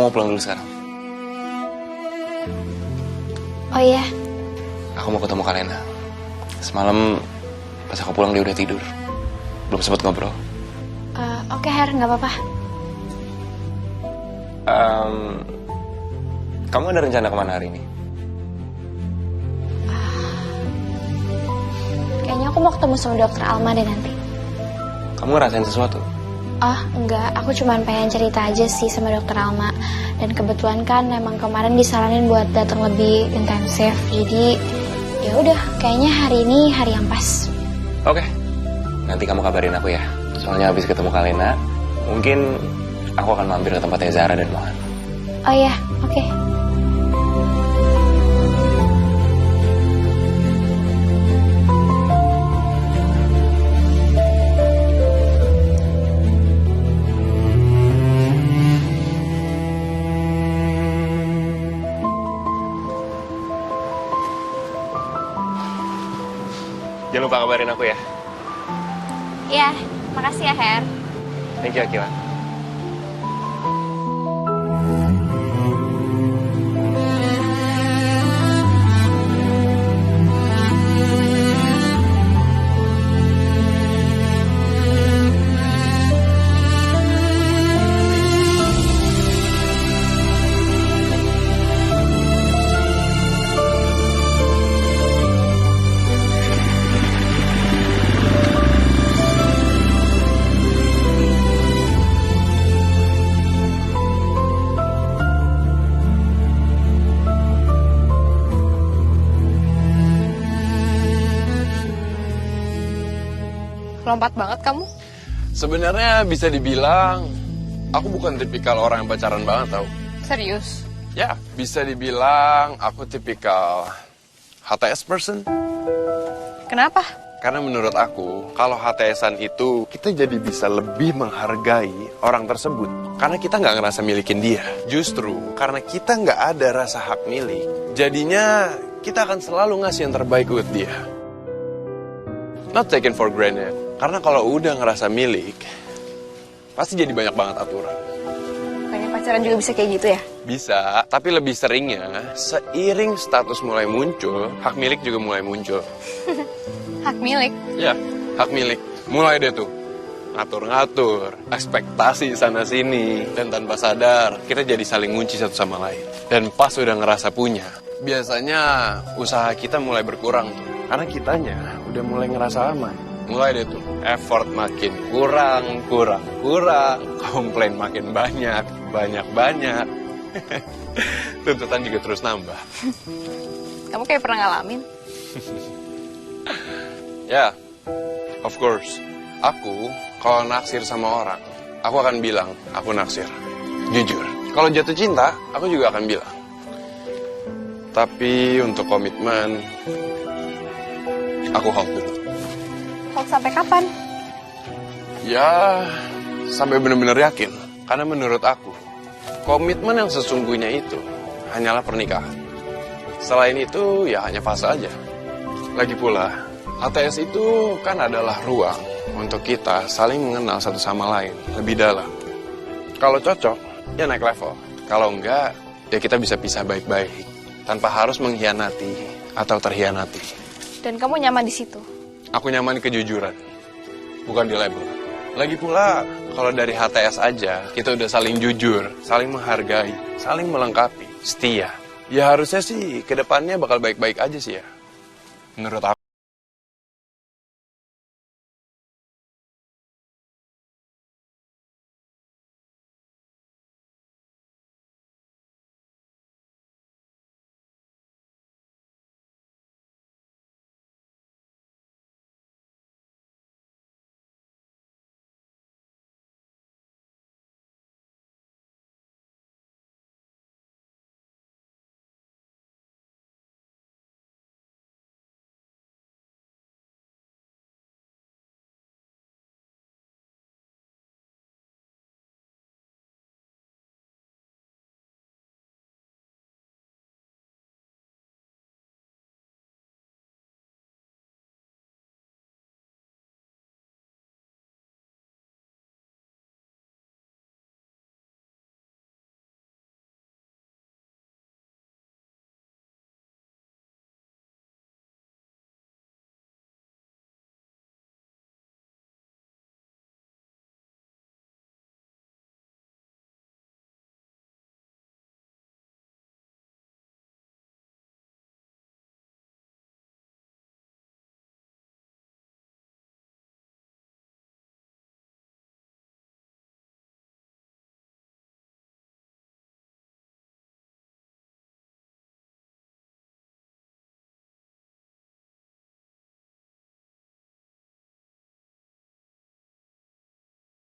mau pulang dulu sekarang. Oh iya, Aku mau ketemu Kalena. Semalam pas aku pulang dia udah tidur. Belum sempat ngobrol. oke Her, nggak apa-apa. Kamu ada rencana kemana hari ini? Kayaknya aku mau ketemu sama dokter Alma deh nanti. Kamu ngerasain sesuatu? Oh, enggak, aku cuma pengen cerita aja sih sama dokter Alma. Dan kebetulan kan emang kemarin disaranin buat datang lebih intensif. Jadi, ya udah, kayaknya hari ini hari yang pas. Oke. Nanti kamu kabarin aku ya. Soalnya habis ketemu Kalena, mungkin aku akan mampir ke tempatnya Zara dan Mohan. Oh iya, oke. Jangan lupa kabarin aku ya. Iya, makasih ya Her. Thank you, Akila. Lompat banget kamu. Sebenarnya bisa dibilang aku bukan tipikal orang yang pacaran banget tau. Serius? Ya, bisa dibilang aku tipikal HTS person. Kenapa? Karena menurut aku, kalau HTSan itu kita jadi bisa lebih menghargai orang tersebut. Karena kita nggak ngerasa milikin dia. Justru karena kita nggak ada rasa hak milik, jadinya kita akan selalu ngasih yang terbaik buat dia. Not taken for granted. Karena kalau udah ngerasa milik, pasti jadi banyak banget aturan. Bukannya pacaran juga bisa kayak gitu ya? Bisa, tapi lebih seringnya, seiring status mulai muncul, hak milik juga mulai muncul. Hak milik? Ya, hak milik. Mulai deh tuh, ngatur-ngatur, ekspektasi sana-sini. Dan tanpa sadar, kita jadi saling ngunci satu sama lain. Dan pas udah ngerasa punya, biasanya usaha kita mulai berkurang tuh. Karena kitanya udah mulai ngerasa aman. Mulai deh tuh, effort makin kurang, komplain makin banyak. Tuntutan juga terus nambah. Kamu kayak pernah ngalamin? Ya, of course. Aku, kalau naksir sama orang, aku akan bilang, aku naksir. Jujur. Kalau jatuh cinta, aku juga akan bilang. Tapi untuk komitmen, aku hold dulu. Hold sampai kapan? Ya, sampai benar-benar yakin. Karena menurut aku, komitmen yang sesungguhnya itu hanyalah pernikahan. Selain itu, ya hanya fase aja. Lagi pula, HTS itu kan adalah ruang untuk kita saling mengenal satu sama lain lebih dalam. Kalau cocok, ya naik level. Kalau enggak, ya kita bisa pisah baik-baik tanpa harus mengkhianati atau terhianati. Dan kamu nyaman di situ? Aku nyaman kejujuran, bukan di label. Lagi pula, kalau dari HTS aja, kita udah saling jujur, saling menghargai, saling melengkapi, setia. Ya harusnya sih, ke depannya bakal baik-baik aja sih ya. Menurut aku.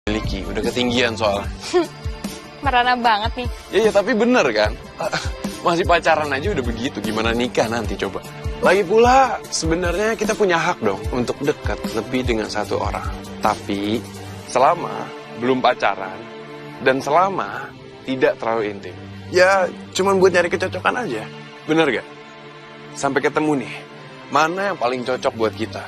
miliki. Udah ketinggian soalnya. Merana banget nih. Ya tapi bener kan? Masih pacaran aja udah begitu. Gimana nikah nanti coba? Lagi pula sebenarnya kita punya hak dong untuk dekat lebih dengan satu orang. Tapi selama belum pacaran dan selama tidak terlalu intim. Ya cuman buat nyari kecocokan aja. Bener gak? Sampai ketemu nih. Mana yang paling cocok buat kita?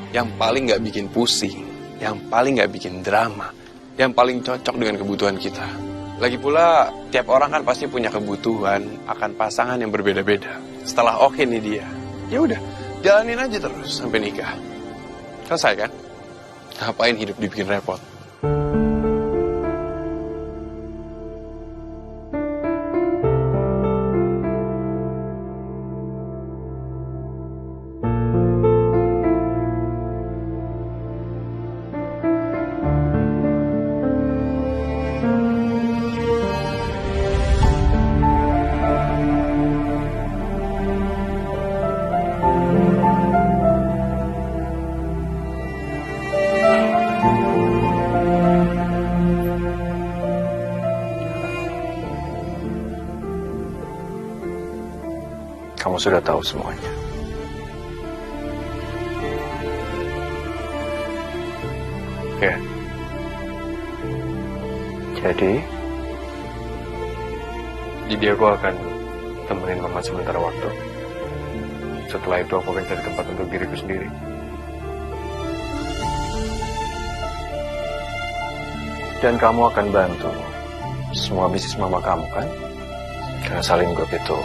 Yang paling gak bikin pusing. Yang paling gak bikin drama. Yang paling cocok dengan kebutuhan kita. Lagi pula, tiap orang kan pasti punya kebutuhan akan pasangan yang berbeda-beda. Setelah oke nih dia, ya udah, jalanin aja terus sampai nikah. Selesai kan? Ngapain hidup dibikin repot? Kamu sudah tahu semuanya. Ya. Jadi aku akan temenin Mama sementara waktu. Setelah itu aku akan cari tempat untuk diriku sendiri. Dan kamu akan bantu semua bisnis Mama kamu kan? Karena Salim Group itu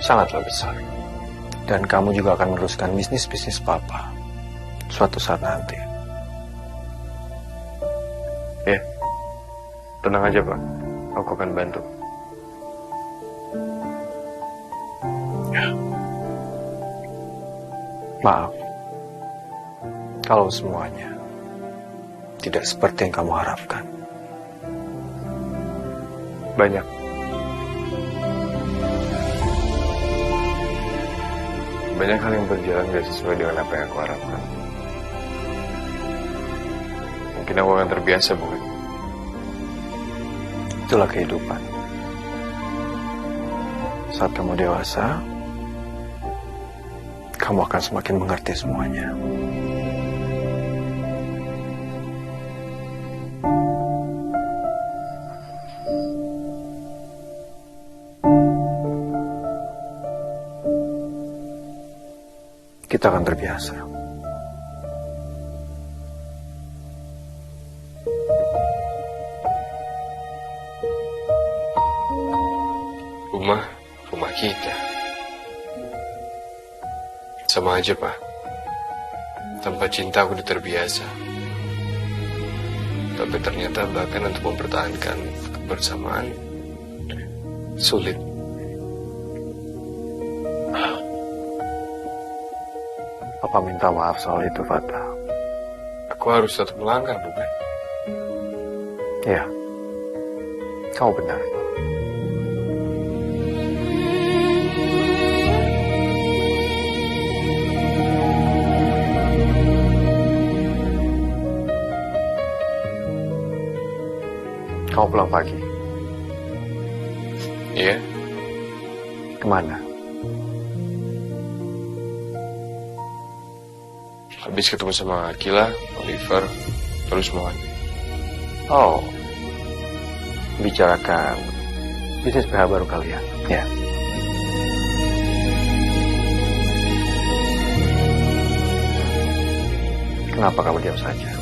sangatlah besar. Dan kamu juga akan meneruskan bisnis-bisnis Papa suatu saat nanti. Ya, tenang aja Pak, aku akan bantu. Ya. Maaf, kalau semuanya tidak seperti yang kamu harapkan. Banyak hal yang berjalan gak sesuai dengan apa yang aku harapkan. Mungkin aku akan terbiasa, bukan? Itulah kehidupan. Saat kamu dewasa, kamu akan semakin mengerti semuanya. Kita akan terbiasa. Rumah kita. Sama aja, Pak. Tanpa cinta aku udah terbiasa. Tapi ternyata bahkan untuk mempertahankan kebersamaan sulit. Papa minta maaf soal itu, Fata. Aku harus tetap melangkah, bukan? Iya. Kau benar. Kau pulang pagi? Iya. Kemana? Habis ketemu sama Akila, Oliver, terus Mohan. Oh, bicarakan bisnis PH baru kalian, ya? Kenapa kamu diam saja?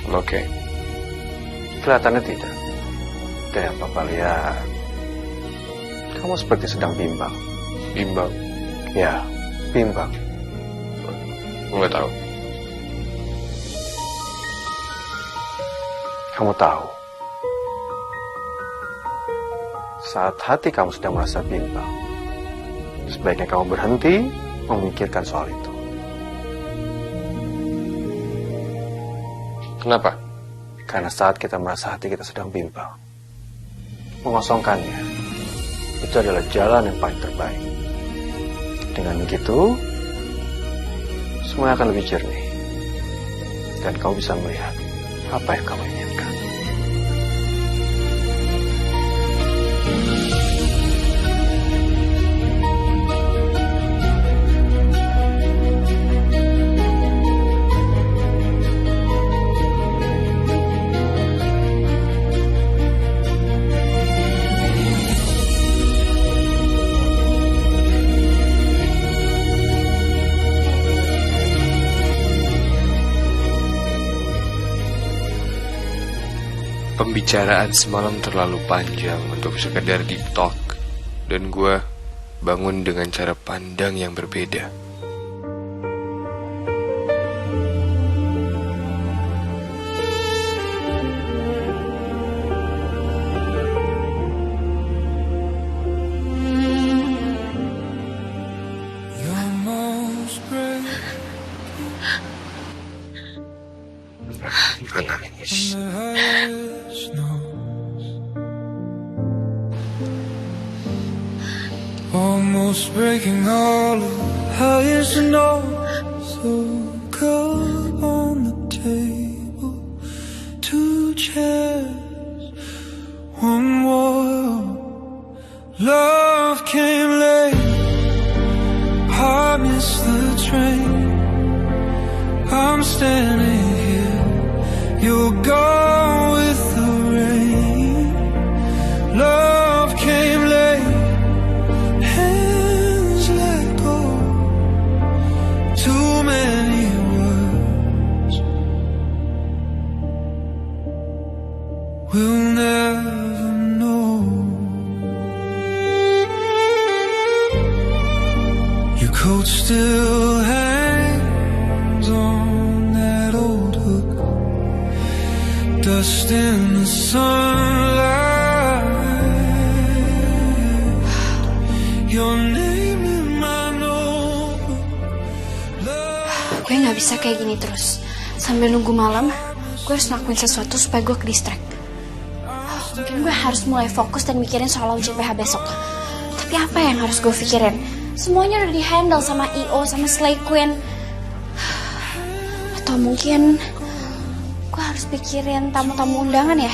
Oke. Kelihatannya tidak. Dari yang Papa lihat, kamu seperti sedang bimbang. Bimbang? Ya, bimbang. Nggak tahu. Kamu tahu, saat hati kamu sedang merasa bimbang, sebaiknya kamu berhenti memikirkan soal itu. Kenapa? Karena saat kita merasa hati kita sedang bimbang, mengosongkannya, itu adalah jalan yang paling terbaik. Dengan begitu, semuanya akan lebih jernih. Dan kau bisa melihat Apa yang kamu inginkan? Pembicaraan semalam terlalu panjang untuk sekedar deep talk, dan gue bangun dengan cara pandang yang berbeda. Nangis. Almost breaking all of how used to know. So cup on the table, 2 chairs, 1 wall. Love came late, I missed the train. I'm standing here, you're gone with the rain. Love came late, hands let go. Too many words we'll never know. Your coat still hangs on that old hook, dust in the sunlight. Your name in my notebook. Gue gak bisa kayak gini terus. Sambil nunggu malam, gue harus ngelakuin sesuatu supaya gue ke-distract. Mungkin gue harus mulai fokus dan mikirin soal launching PH besok. Tapi apa yang harus gue pikirin? Semuanya udah di-handle sama I.O, sama Slay Queen. Atau mungkin gue harus pikirin tamu-tamu undangan ya?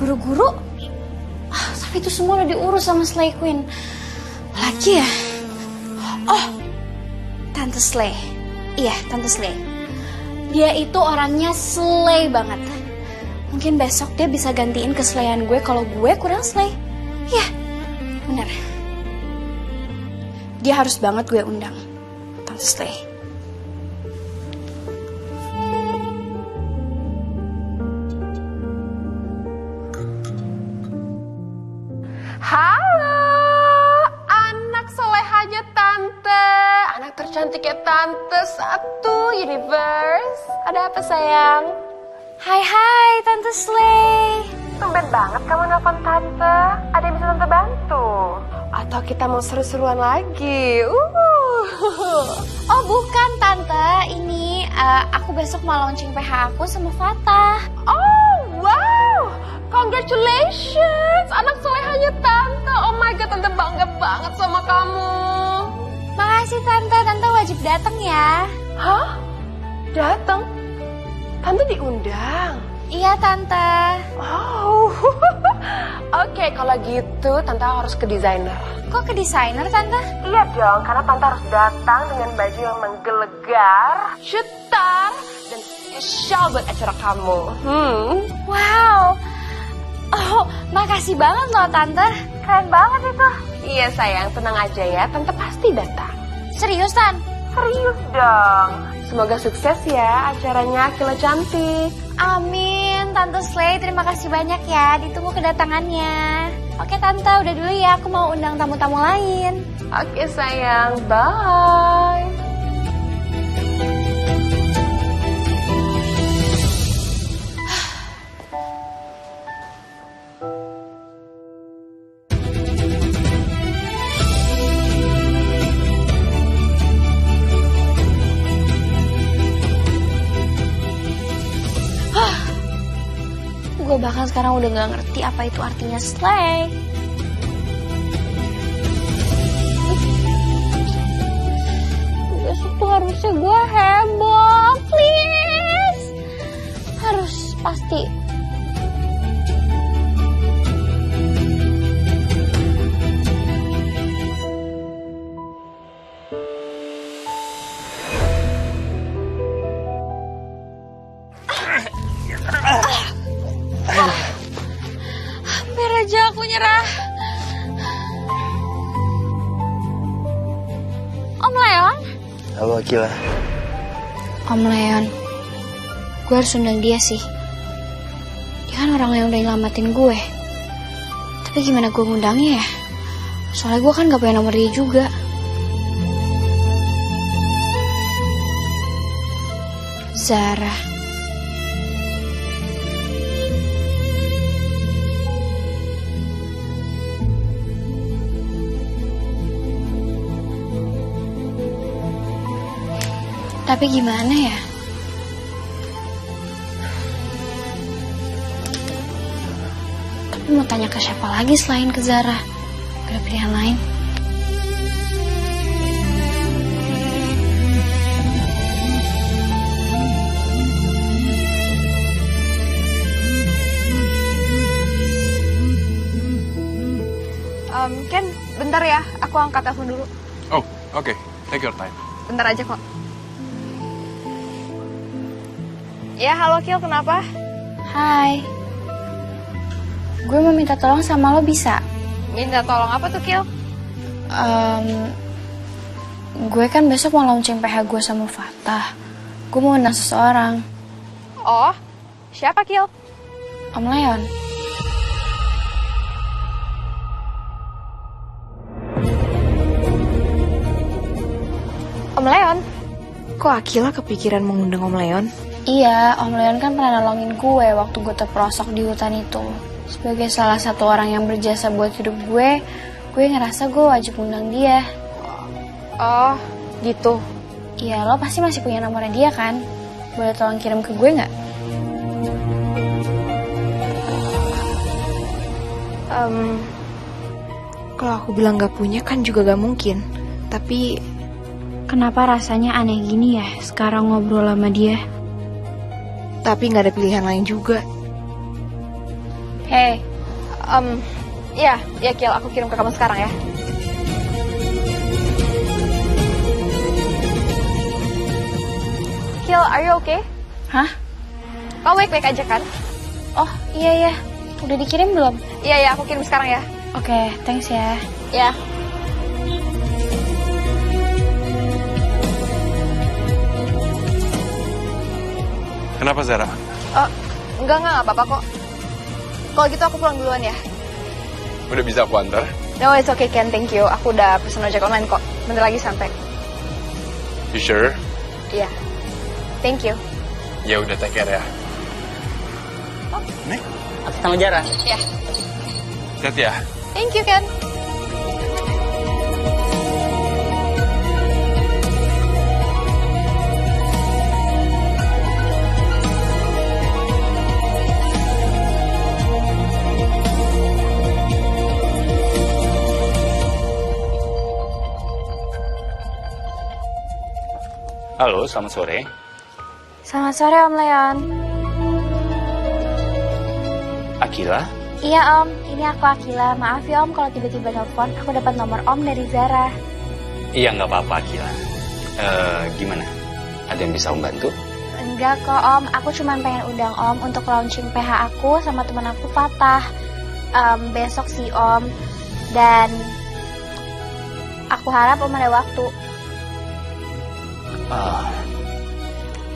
Guru-guru? Tapi itu semua udah diurus sama Slay Queen. Lagi ya? Oh, Tante Slay. Iya, Tante Slay. Dia itu orangnya slay banget. Mungkin besok dia bisa gantiin keslayan gue kalau gue kurang slay. Iya, bener. Dia harus banget gue undang, Tante Slay. Halo, anak solehanya Tante, anak tercantiknya Tante satu universe. Ada apa sayang? Hai Tante Slay. Tumben banget kamu nelfon Tante. Ada yang bisa Tante bantu? Atau kita mau seru-seruan lagi? Oh bukan Tante, ini aku besok mau launching PH aku sama Fatah. Oh wow, congratulations, anak solehannya Tante. Oh my god, Tante bangga banget sama kamu. Makasih Tante wajib datang ya. Hah? Datang? Tante diundang? Iya Tante. Oh, oke, kalau gitu Tante harus ke desainer. Kok ke desainer Tante? Iya dong, karena Tante harus datang dengan baju yang menggelegar, cetar, dan spesial buat acara kamu. Wow. Oh, makasih banget loh Tante. Keren banget itu. Iya sayang, tenang aja ya, Tante pasti datang. Serius Tan? Serius dong. Semoga sukses ya acaranya Akila Cantik. Amin, Tante Slay, terima kasih banyak ya, ditunggu kedatangannya. Oke Tante, udah dulu ya, aku mau undang tamu-tamu lain. Oke sayang, bye. Gue bahkan sekarang udah gak ngerti apa itu artinya slay. Besok tuh harusnya gue heboh, please. Harus pas pasti. Hampir aja aku nyerah. Om Leon? Halo Akila. Om Leon, gue harus undang dia sih. Dia kan orang yang udah nyelamatin gue. Tapi gimana gue ngundangnya ya? Soalnya gue kan gak punya nomor dia juga. Zara. Tapi gimana ya? Tapi mau tanya ke siapa lagi selain ke Zara? Gak ada pilihan lain. Ken, bentar ya. Aku angkat telepon dulu. Oh, oke. Take your time. Bentar aja kok. Ya, halo Kil, kenapa? Hai. Gue mau minta tolong sama lo bisa? Minta tolong apa tuh, Kil? Gue kan besok mau launching PH gue sama Fatah. Gue mau undang seseorang. Oh, siapa, Kil? Om Leon. Om Leon? Kok Akila kepikiran mengundang Om Leon? Iya, Om Leon kan pernah nolongin gue waktu gue terperosok di hutan itu. Sebagai salah satu orang yang berjasa buat hidup gue ngerasa gue wajib undang dia. Oh, gitu. Iya, lo pasti masih punya nomornya dia kan? Boleh tolong kirim ke gue nggak? Kalau aku bilang gak punya kan juga gak mungkin. Tapi Kenapa rasanya aneh gini ya sekarang ngobrol sama dia? gak ada pilihan lain juga. Hey, ya Kil, aku kirim ke kamu sekarang ya. Kil, are you okay? hah? Kamu baik-baik aja kan? Oh, iya. Udah dikirim belum? Iya, aku kirim sekarang ya. Oke, thanks ya. Ya. Kenapa Zara? Enggak apa-apa kok. Kalau gitu aku pulang duluan ya. Udah bisa aku antar? No, it's okay Ken, thank you. Aku udah pesen ojek online kok. Bentar lagi sampai. You sure? Iya. Thank you. Ya udah, take care ya. Nek, aku sama Zara. Ya. Hati ya. Thank you Ken. Halo, selamat sore. Selamat sore Om Leon. Akila? Iya Om, ini aku Akila. Maaf ya Om kalau tiba-tiba nelfon, aku dapat nomor Om dari Zara. Iya, nggak apa-apa Akila. Gimana? Ada yang bisa Om bantu? Enggak kok Om, aku cuma pengen undang Om untuk launching PH aku sama teman aku Fatah. Besok sih Om. Dan aku harap Om ada waktu.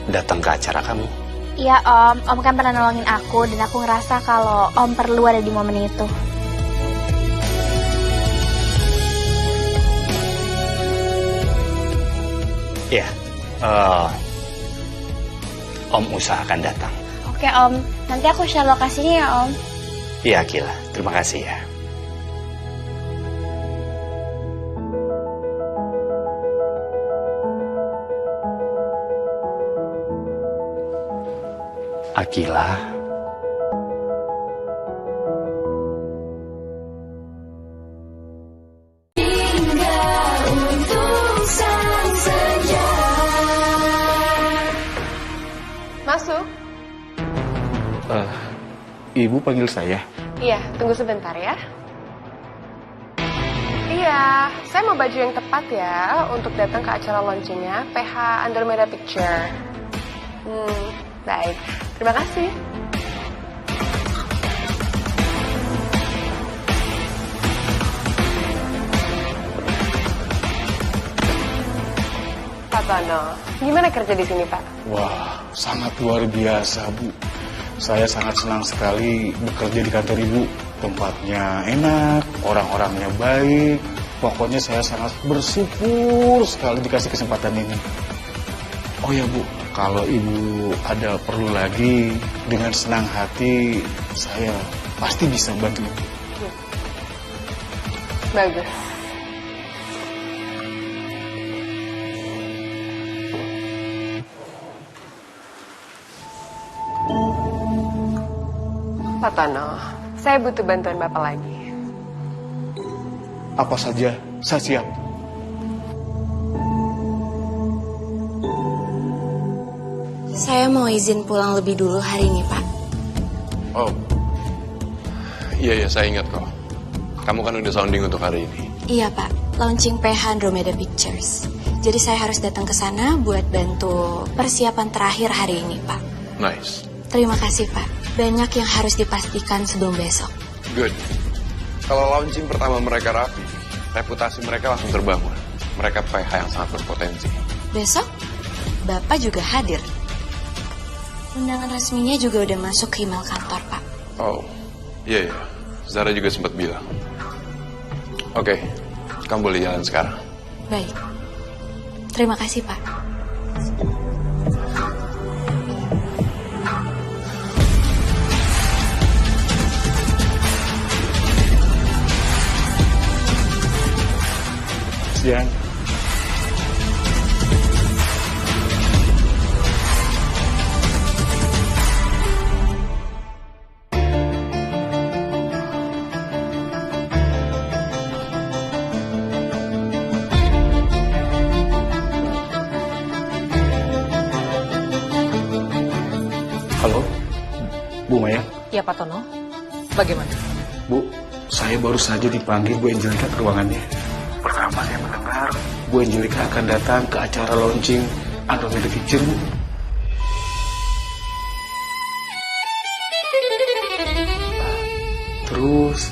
Datang ke acara kamu? Iya Om kan pernah nolongin aku dan aku ngerasa kalau Om perlu ada di momen itu. Iya. Om usahakan datang. Oke Om, nanti aku share lokasinya ya Om. Iya Akila, terima kasih ya. Akila. Masuk. Ibu panggil saya. Iya, tunggu sebentar ya. Iya, saya mau baju yang tepat ya untuk datang ke acara launchingnya PH Andromeda Picture. Baik. Terima kasih. Pak Tono, gimana kerja di sini, Pak? Wah, sangat luar biasa, Bu. Saya sangat senang sekali bekerja di kantor Ibu. Tempatnya enak, orang-orangnya baik. Pokoknya saya sangat bersyukur sekali dikasih kesempatan ini. Oh ya, Bu, kalau Ibu ada perlu lagi, dengan senang hati saya pasti bisa bantu Ibu. Bagus. Pak Tono, saya butuh bantuan Bapak lagi. Apa saja, saya siap. Saya mau izin pulang lebih dulu hari ini, Pak. Oh, iya saya ingat kok. Kamu kan udah sounding untuk hari ini. Iya, Pak. Launching PH Andromeda Pictures. Jadi saya harus datang ke sana buat bantu persiapan terakhir hari ini, Pak. Nice. Terima kasih, Pak. Banyak yang harus dipastikan sebelum besok. Good. Kalau launching pertama mereka rapi, reputasi mereka langsung terbangun. Mereka PH yang sangat berpotensi. Besok, Bapak juga hadir. Undangan resminya juga udah masuk ke email kantor, Pak. Oh, iya. Zara juga sempat bilang. Oke, kamu boleh jalan sekarang. Baik. Terima kasih, Pak. Siang. Halo, Bu Maya. Ya, Pak Tono. Bagaimana? Bu, saya baru saja dipanggil Bu Angelika ke ruangannya. Pertama saya mendengar Bu Angelika akan datang ke acara launching Andromeda Picture, Bu. Terus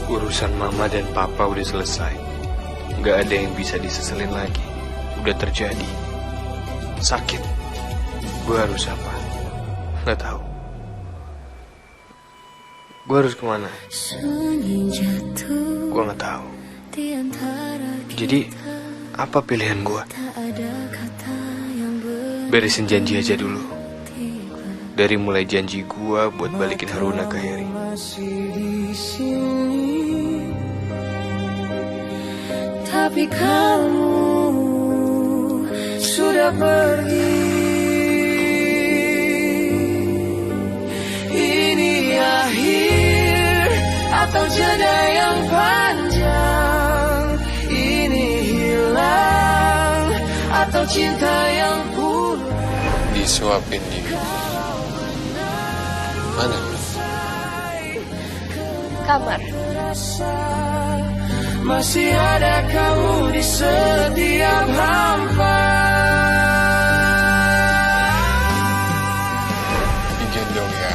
urusan Mama dan Papa udah selesai. Gak ada yang bisa diseselin lagi. Udah terjadi. Sakit. Gue harus apa? Gak tahu. Gue harus kemana? Gue gak tahu. Jadi, apa pilihan gue? Beresin janji aja dulu. Dari mulai janji gue buat balikin Haruna ke Heri. Tapi kamu sudah pergi. Ini akhir atau jeda yang panjang. Ini hilang atau cinta yang pulang. Disuapin di mana? Kamar. Masih ada kamu di setiap hampa. Digendong ya.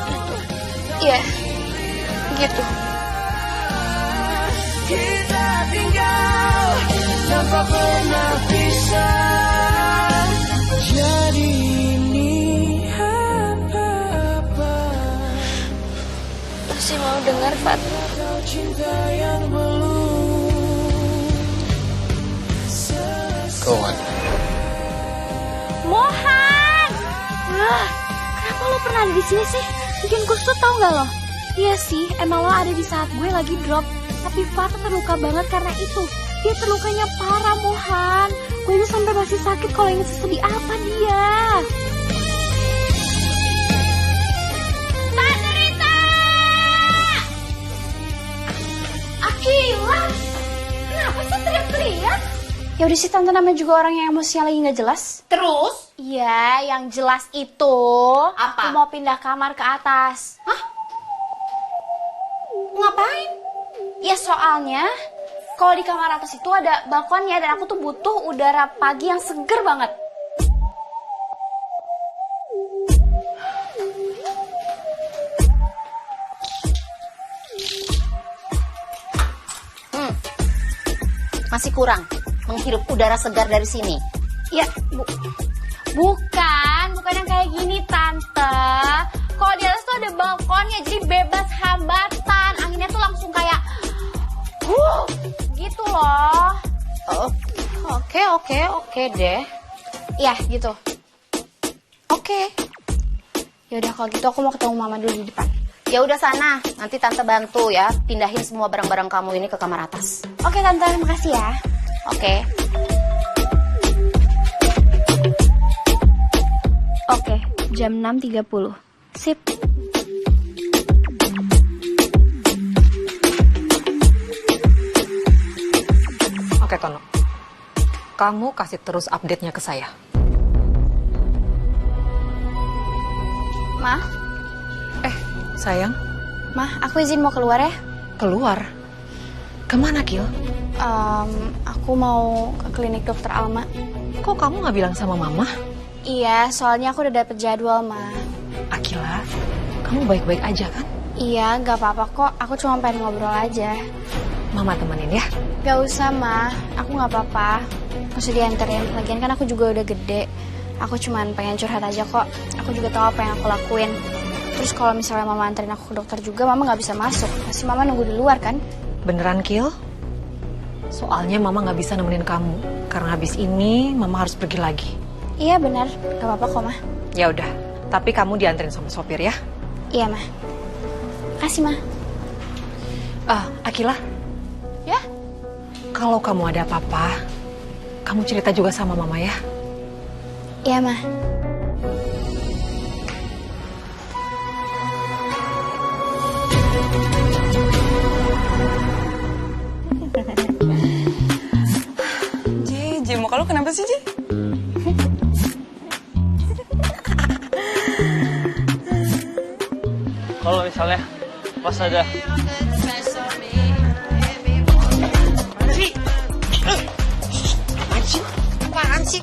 Gitu. Iya, gitu. Kita tinggal tanpa pernah pisah. Jadi ini apa-apa. Masih mau dengar, Pak? Cinta yang belum Kawan. Mohan! Kenapa lo pernah ada di sini sih? Bikin kusut tau gak lo? Iya sih, emang lo ada di saat gue lagi drop. Tapi Fat terluka banget karena itu. Dia terlukanya parah, Mohan. Gue aja sampai masih sakit kalau inget sesedih apa dia. Ya udah sih tante, namanya juga orang yang emosinya lagi nggak jelas. Terus? Iya, yang jelas itu Apa? aku mau pindah kamar ke atas. Hah? Ngapain? Ya soalnya kalau di kamar atas itu ada balkonnya dan aku tuh butuh udara pagi yang seger banget. Masih kurang menghirup udara segar dari sini. Ya, bukan yang kayak gini tante. Kalau di atas tuh ada balkonnya, jadi bebas hambatan. Anginnya tuh langsung kayak, gitu loh. Oke deh. Ya gitu. Oke. Ya udah kalau gitu aku mau ketemu mama dulu di depan. Ya udah sana, nanti tante bantu ya pindahin semua barang-barang kamu ini ke kamar atas. Oke tante, makasih ya. Oke. Oke, jam 6.30. Sip. Oke, Tono. Kamu kasih terus update-nya ke saya. Ma, Sayang, Ma, aku izin mau keluar ya. keluar. Kemana, Kil? Aku mau ke klinik dokter Alma. Kok kamu nggak bilang sama Mama? Iya, soalnya aku udah dapet jadwal, Ma. Akila, kamu baik-baik aja kan? Iya, gak apa-apa kok. Aku cuma pengen ngobrol aja. Mama temenin ya. Gak usah, Ma. Aku gak apa-apa. Gak usah dianterin. Lagian kan aku juga udah gede. Aku cuma pengen curhat aja kok. Aku juga tahu apa yang aku lakuin. Terus kalau misalnya Mama anterin aku ke dokter juga, Mama gak bisa masuk. Pasti Mama nunggu di luar kan? Beneran, Kil? Soalnya Mama nggak bisa nemenin kamu. Karena habis ini Mama harus pergi lagi. Iya benar. Gak apa-apa kok, Ma. Ya udah, tapi kamu dianterin sama sopir ya. Iya, Ma. Makasih, Ma. Akila. Ya? Kalau kamu ada apa-apa, kamu cerita juga sama Mama ya. Iya, Ma. Ji, muka lu kenapa sih, Ji? Kalau misalnya pas ada Apaan sih?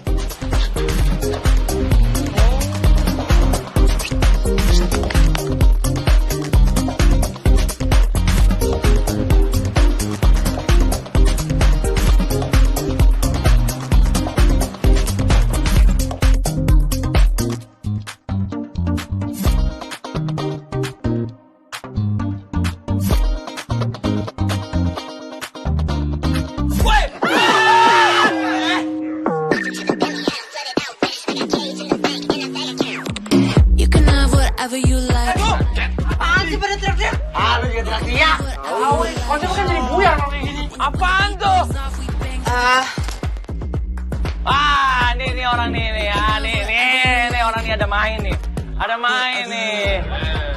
You can have whatever you like. Apaan sih pada teriak-teriak? Lu juga teriak-teriak. Konsep kan jadi buyar kalau kayak gini. Apaan tuh? Nih orang nih. Nih orang nih ada main nih. Ada main nih.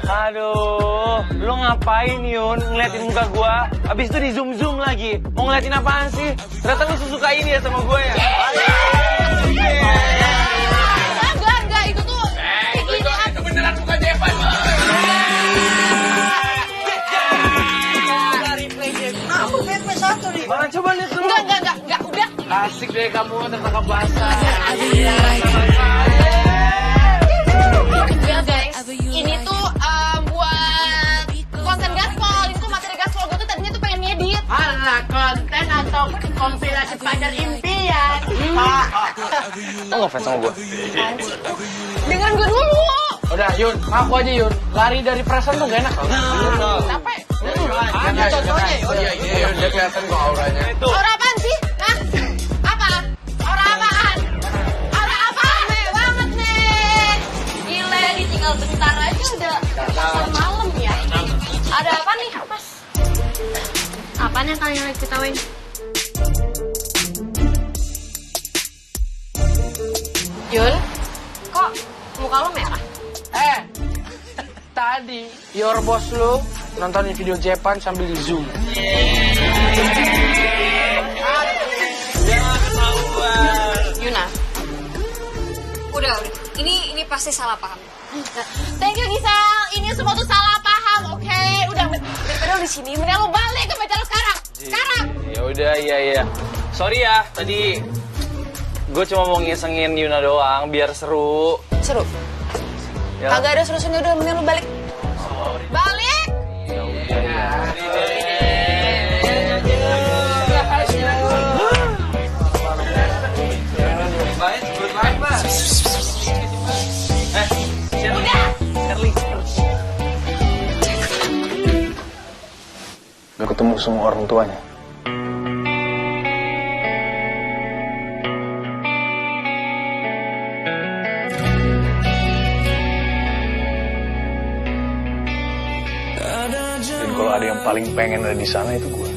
Aduh, lu ngapain Yun ngeliatin muka gua? Abis itu di zoom lagi. Mau ngeliatin apaan sih? Ternyata lu sesuka ini ya sama gua ya? Enggak, itu tuh Itu beneran bukan Jepan, Aku PP satu nih. Mana coba lihat dulu. Enggak, udah. Asik deh kamu tertangkap basah. Ya guys, ini tuh buat konten gaspol. Ini tuh materi gaspol gue tuh tadinya tuh pengen ngedit. Alah, konten atau kompilasi pacar impian. lo ngefans sama gue. Dengan gue dulu. Udah Yun, ngaku aja Yun. Lari dari perasaan tuh gak enak loh. Capek. Ada contohnya Yun. Iya, udah kelihatan kok auranya. Orang apaan sih? Hah? Apa? Orang apaan? Orang apaan? Meh banget nih. Gile, ditinggal bentar aja udah pasar malam ya. Ada apa nih, Mas? Apaan yang kalian lagi ketawain? Yun, kok muka lo merah? Tadi your boss lu nontonin video Jepan sambil di zoom. Dia nggak ketawa. pasti salah paham. Thank you Gisel, ini semua tuh salah paham, oke? Udah daripada lu di sini, mending lu balik ke meja lu sekarang. Sekarang. Ya udah, iya. Sorry ya, tadi gue cuma mau ngisengin Yuna doang biar seru. Seru. Ya. Kagak ada seru-serunya, udah mending lu balik. Balik. Gak ketemu semua orang tuanya. Dan kalau ada yang paling pengen ada di sana itu gue.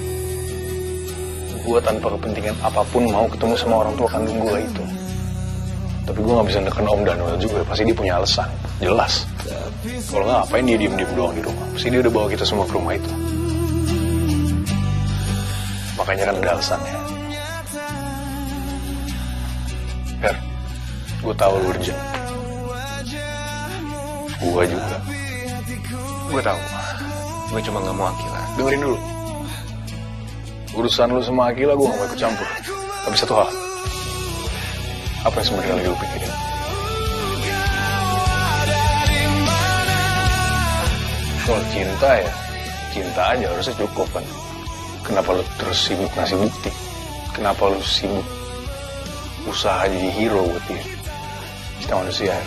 Gue tanpa kepentingan apapun mau ketemu sama orang tua kandung gue itu. Tapi gue gak bisa neken Om Daniel juga, pasti dia punya alasan, jelas. Kalau nggak, ngapain dia diem-diem doang di rumah? Pasti dia udah bawa kita semua ke rumah itu. Makanya kan ada alasannya. Her, gue tahu lu urgent. Gue juga. Gue tahu. Gue cuma gak mau Akila. Dengerin dulu. Urusan lu sama Akila gue gak mau ikut campur. Tapi satu hal. Apa yang sebenarnya lagi lu pikirin? Kalau cinta ya, cinta aja harusnya cukup kan. Kenapa lu terus sibuk ngasih bukti? Kenapa lu sibuk usaha jadi hero buat dia? Kita manusia ya,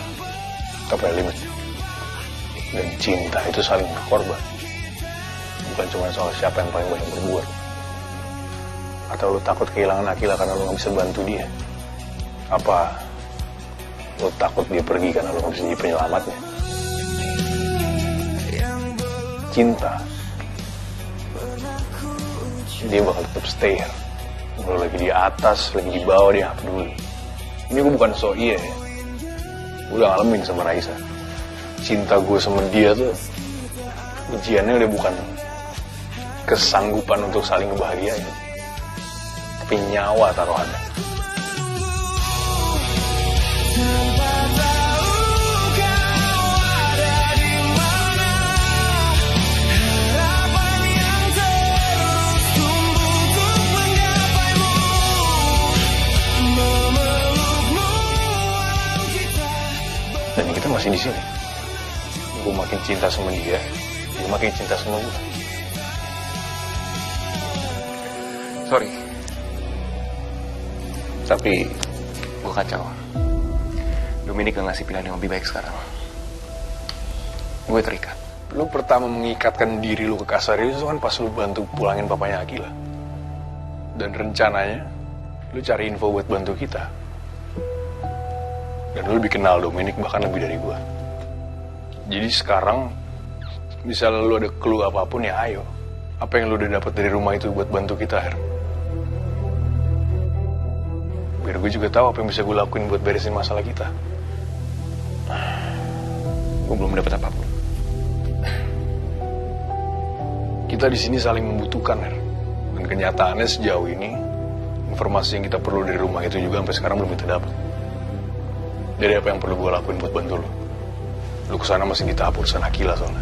kita punya limit. Dan cinta itu saling berkorban. Bukan cuma soal siapa yang paling banyak berbuat. Atau lu takut kehilangan Akila karena lu gak bisa bantu dia? Apa lu takut dia pergi karena lu gak bisa jadi penyelamatnya? Cinta, dia bakal tetap stay here. Kalau lagi di atas, lagi di bawah, dia gak peduli. Ini gue bukan so iya ya. Gue udah ngalamin sama Raisa. Cinta gue sama dia tuh ujiannya udah bukan kesanggupan untuk saling ngebahagiain, tapi nyawa taruhannya. Dan kita masih di sini. Gue makin cinta sama dia, dia makin cinta sama gue. Sorry. Tapi gue kacau. Dominic gak ngasih pilihan yang lebih baik sekarang. Gue terikat. Lu pertama mengikatkan diri lu ke kasar itu kan pas lu bantu pulangin papanya Akila. Dan rencananya lu cari info buat bantu kita. Dan lu lebih kenal Dominic bahkan lebih dari gue. Jadi sekarang misalnya lu ada clue apapun ya ayo. Apa yang lu udah dapat dari rumah itu buat bantu kita, Her? Biar gue juga tahu apa yang bisa gue lakuin buat beresin masalah kita. Gue belum dapat apapun. Kita di sini saling membutuhkan, Her. Dan kenyataannya sejauh ini informasi yang kita perlu dari rumah itu juga sampai sekarang belum kita dapat. Jadi apa yang perlu gue lakuin buat bantu lu? Lu kesana masih di tahap urusan Akila soalnya.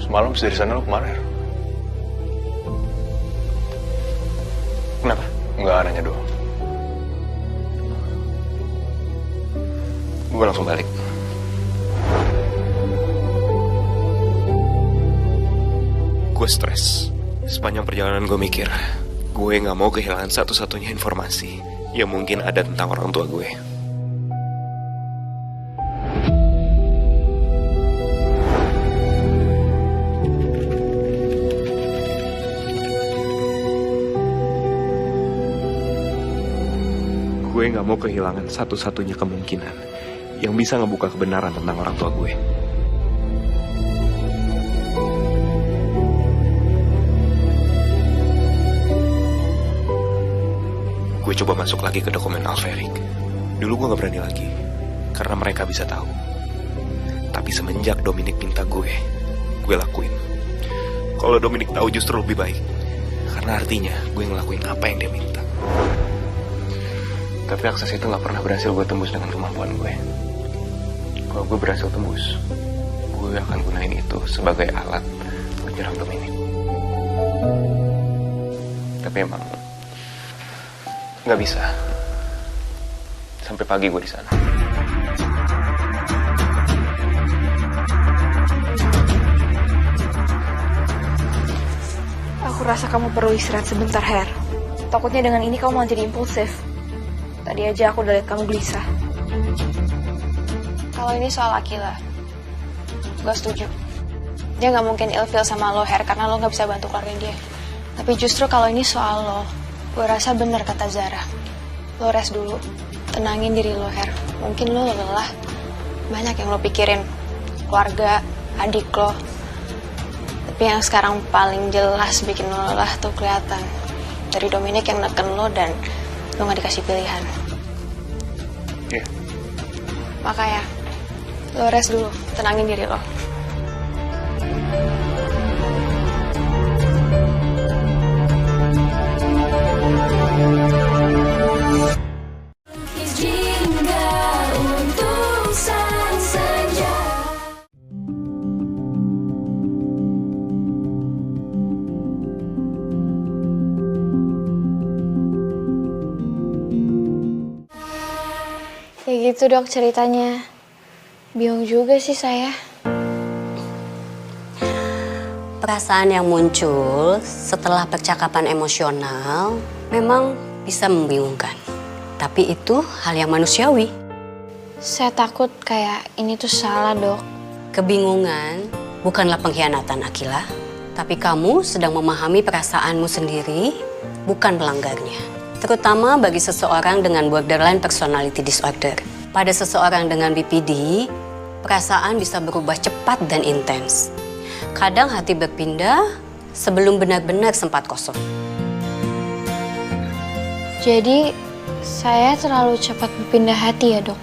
Semalam dari sana lu kemana? Kenapa? Enggak, nanya doang. Gue langsung balik. Gue stres. Sepanjang perjalanan gue mikir, gue gak mau kehilangan satu-satunya informasi yang mungkin ada tentang orang tua gue. Gue gak mau kehilangan satu-satunya kemungkinan yang bisa ngebuka kebenaran tentang orang tua gue. Gue coba masuk lagi ke dokumen Alferik. Dulu gue gak berani lagi, karena mereka bisa tahu. Tapi semenjak Dominic minta gue lakuin. Kalau Dominic tahu justru lebih baik. Karena artinya gue ngelakuin apa yang dia minta. Tapi akses itu gak pernah berhasil gue tembus dengan kemampuan gue. Kalau gue berhasil tembus, gue akan gunain itu sebagai alat buat nyerang Dominic. Tapi emang gak bisa. Sampai pagi gue di sana. Aku rasa kamu perlu istirahat sebentar, Her. Takutnya dengan ini kamu malah jadi impulsif. Tadi aja aku udah lihat kamu gelisah. Kalau ini soal Akila, gue setuju. Dia nggak mungkin ilfeel sama lo, Her, karena lo nggak bisa bantu keluarga dia. Tapi justru kalau ini soal lo, gue rasa benar kata Zara. Lo rest dulu, tenangin diri lo, Her. Mungkin lo lelah, banyak yang lo pikirin, keluarga, adik lo. Tapi yang sekarang paling jelas bikin lo lelah tuh kelihatan dari Dominic yang neken lo dan lo gak dikasih pilihan. Iya. Makanya lo rest dulu, tenangin diri lo. Ya gitu dok ceritanya. Bingung juga sih saya. Perasaan yang muncul setelah percakapan emosional memang bisa membingungkan. Tapi itu hal yang manusiawi. Saya takut kayak ini tuh salah dok. Kebingungan bukanlah pengkhianatan Akila. Tapi kamu sedang memahami perasaanmu sendiri, bukan melanggarnya. Terutama bagi seseorang dengan borderline personality disorder. Pada seseorang dengan BPD, perasaan bisa berubah cepat dan intens. Kadang hati berpindah sebelum benar-benar sempat kosong. Jadi, saya terlalu cepat berpindah hati ya dok?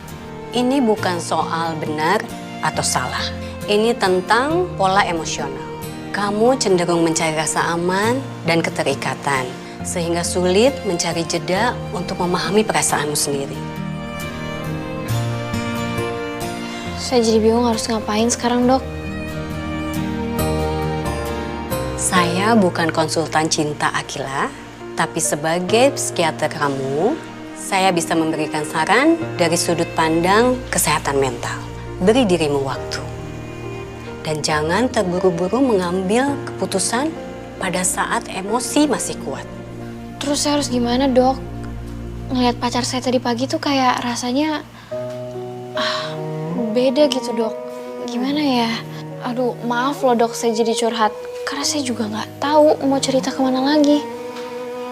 Ini bukan soal benar atau salah. Ini tentang pola emosional. Kamu cenderung mencari rasa aman dan keterikatan, sehingga sulit mencari jeda untuk memahami perasaanmu sendiri. Saya jadi bingung harus ngapain sekarang, dok. Saya bukan konsultan cinta Akila, tapi sebagai psikiater kamu, saya bisa memberikan saran dari sudut pandang kesehatan mental. Beri dirimu waktu. Dan jangan terburu-buru mengambil keputusan pada saat emosi masih kuat. Terus saya harus gimana, dok? Ngelihat pacar saya tadi pagi tuh kayak rasanya beda gitu, dok. Gimana ya? Aduh, maaf loh, dok, saya jadi curhat. Karena saya juga nggak tahu mau cerita kemana lagi.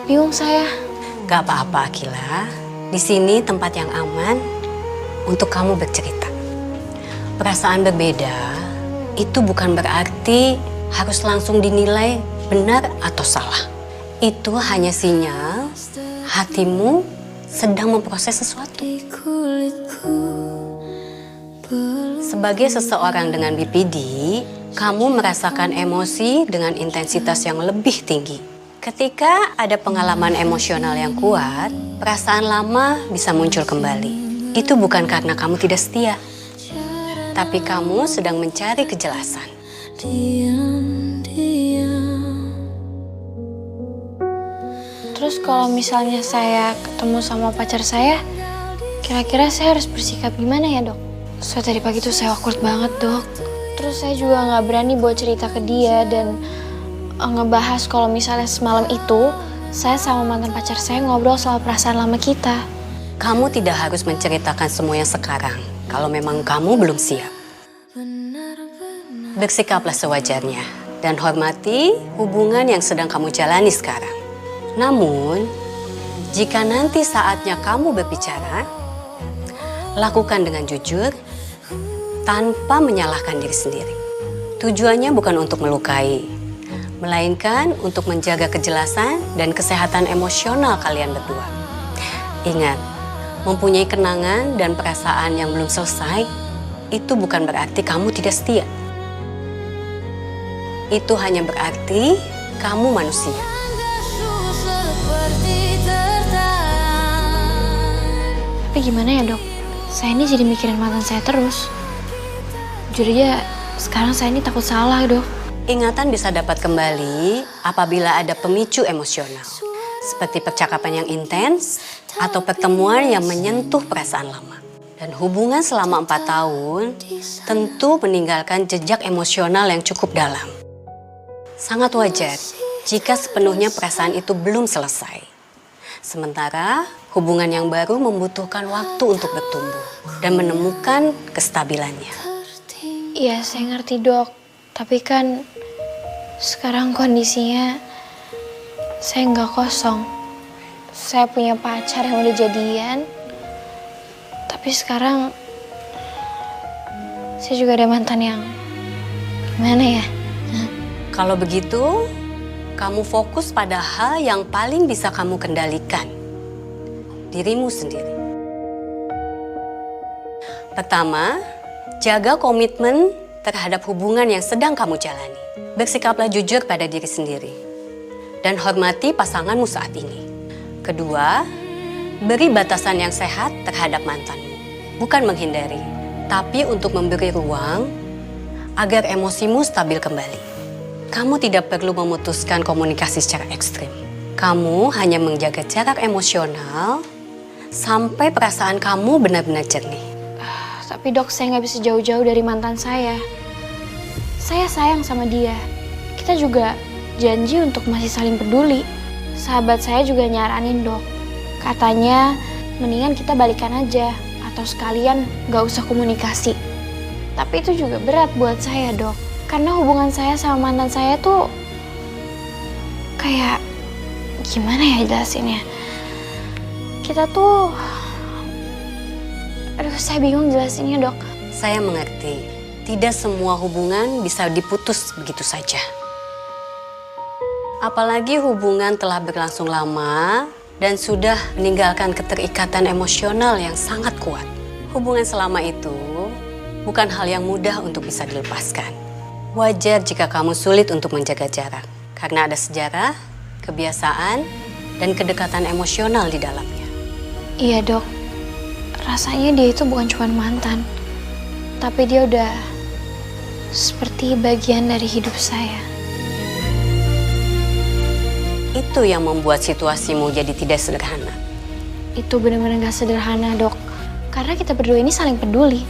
Bingung saya. Gak apa-apa, Akila. Di sini tempat yang aman untuk kamu bercerita. Perasaan berbeda itu bukan berarti harus langsung dinilai benar atau salah. Itu hanya sinyal hatimu sedang memproses sesuatu. Sebagai seseorang dengan BPD, kamu merasakan emosi dengan intensitas yang lebih tinggi. Ketika ada pengalaman emosional yang kuat, perasaan lama bisa muncul kembali. Itu bukan karena kamu tidak setia, tapi kamu sedang mencari kejelasan. Terus kalau misalnya saya ketemu sama pacar saya, kira-kira saya harus bersikap gimana ya, dok? Soalnya tadi pagi tuh saya awkward banget, dok. Terus saya juga nggak berani buat cerita ke dia dan ngebahas kalau misalnya semalam itu saya sama mantan pacar saya ngobrol soal perasaan lama kita. Kamu tidak harus menceritakan semuanya sekarang kalau memang kamu belum siap. Bersikaplah sewajarnya dan hormati hubungan yang sedang kamu jalani sekarang. Namun, jika nanti saatnya kamu berbicara, lakukan dengan jujur tanpa menyalahkan diri sendiri. Tujuannya bukan untuk melukai, melainkan untuk menjaga kejelasan dan kesehatan emosional kalian berdua. Ingat, mempunyai kenangan dan perasaan yang belum selesai, itu bukan berarti kamu tidak setia. itu hanya berarti kamu manusia. Tapi gimana ya dok? Saya ini jadi mikirin mantan saya terus. Jujur aja, sekarang saya ini takut salah dok. Ingatan bisa dapat kembali apabila ada pemicu emosional. Seperti percakapan yang intens atau pertemuan yang menyentuh perasaan lama. Dan hubungan selama 4 tahun tentu meninggalkan jejak emosional yang cukup dalam. Sangat wajar jika sepenuhnya perasaan itu belum selesai. Sementara hubungan yang baru membutuhkan waktu untuk bertumbuh dan menemukan kestabilannya. Iya, saya ngerti dok. Tapi kan sekarang kondisinya saya nggak kosong. Saya punya pacar yang udah jadian. Tapi sekarang saya juga ada mantan yang gimana ya? Kalau begitu, kamu fokus pada hal yang paling bisa kamu kendalikan. Dirimu sendiri. Pertama, jaga komitmen terhadap hubungan yang sedang kamu jalani. Bersikaplah jujur pada diri sendiri. Dan hormati pasanganmu saat ini. Kedua, beri batasan yang sehat terhadap mantanmu. Bukan menghindari, tapi untuk memberi ruang agar emosimu stabil kembali. Kamu tidak perlu memutuskan komunikasi secara ekstrim. Kamu hanya menjaga jarak emosional sampai perasaan kamu benar-benar jernih. Tapi dok, saya nggak bisa jauh-jauh dari mantan saya. Saya sayang sama dia. Kita juga janji untuk masih saling peduli. Sahabat saya juga nyaranin dok. Katanya mendingan kita balikan aja. Atau sekalian nggak usah komunikasi. Tapi itu juga berat buat saya dok. Karena hubungan saya sama mantan saya tuh kayak gimana ya jelasinnya? Kita tuh, aduh saya bingung jelasinnya dok. Saya mengerti, tidak semua hubungan bisa diputus begitu saja. Apalagi hubungan telah berlangsung lama dan sudah meninggalkan keterikatan emosional yang sangat kuat. Hubungan selama itu bukan hal yang mudah untuk bisa dilepaskan. Wajar jika kamu sulit untuk menjaga jarak, karena ada sejarah, kebiasaan, dan kedekatan emosional di dalamnya. Iya dok, rasanya dia itu bukan cuma mantan, tapi dia udah seperti bagian dari hidup saya. Itu yang membuat situasimu jadi tidak sederhana. Itu benar-benar gak sederhana dok, karena kita berdua ini saling peduli.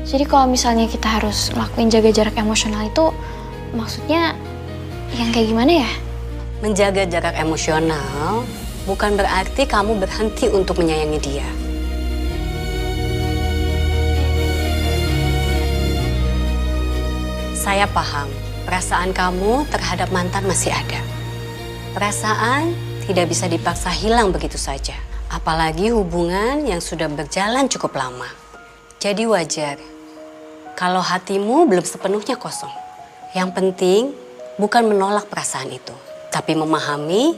Jadi kalau misalnya kita harus ngelakuin jaga jarak emosional itu, maksudnya yang kayak gimana ya? Menjaga jarak emosional bukan berarti kamu berhenti untuk menyayangi dia. Saya paham, perasaan kamu terhadap mantan masih ada. Perasaan tidak bisa dipaksa hilang begitu saja. Apalagi hubungan yang sudah berjalan cukup lama. Jadi wajar kalau hatimu belum sepenuhnya kosong. Yang penting bukan menolak perasaan itu, tapi memahami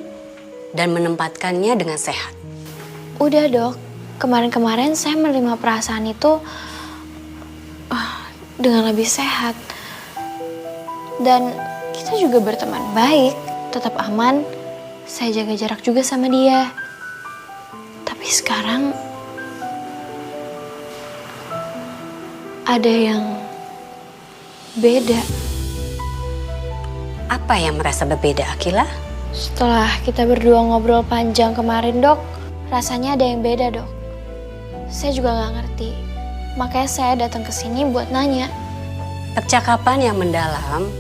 dan menempatkannya dengan sehat. Udah dok, kemarin-kemarin saya menerima perasaan itu dengan lebih sehat. Dan kita juga berteman baik, tetap aman. Saya jaga jarak juga sama dia. Tapi sekarang ada yang beda. Apa yang merasa berbeda, Akila? Setelah kita berdua ngobrol panjang kemarin, dok, rasanya ada yang beda, dok. Saya juga nggak ngerti. Makanya saya datang ke sini buat nanya. Percakapan yang mendalam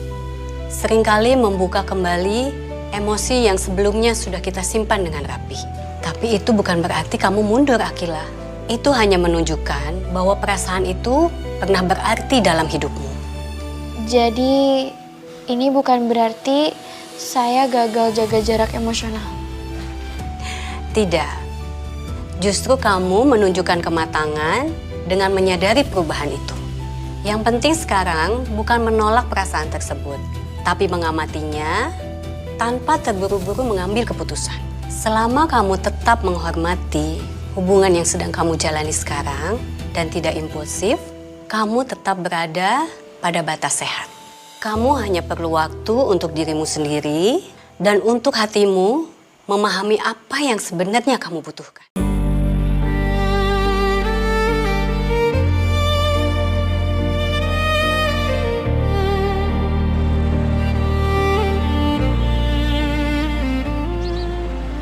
seringkali membuka kembali emosi yang sebelumnya sudah kita simpan dengan rapi. Tapi itu bukan berarti kamu mundur, Akila. Itu hanya menunjukkan bahwa perasaan itu pernah berarti dalam hidupmu. Jadi, ini bukan berarti saya gagal jaga jarak emosional. Tidak. Justru kamu menunjukkan kematangan dengan menyadari perubahan itu. Yang penting sekarang bukan menolak perasaan tersebut, tapi mengamatinya tanpa terburu-buru mengambil keputusan. Selama kamu tetap menghormati hubungan yang sedang kamu jalani sekarang dan tidak impulsif, kamu tetap berada pada batas sehat. Kamu hanya perlu waktu untuk dirimu sendiri dan untuk hatimu memahami apa yang sebenarnya kamu butuhkan.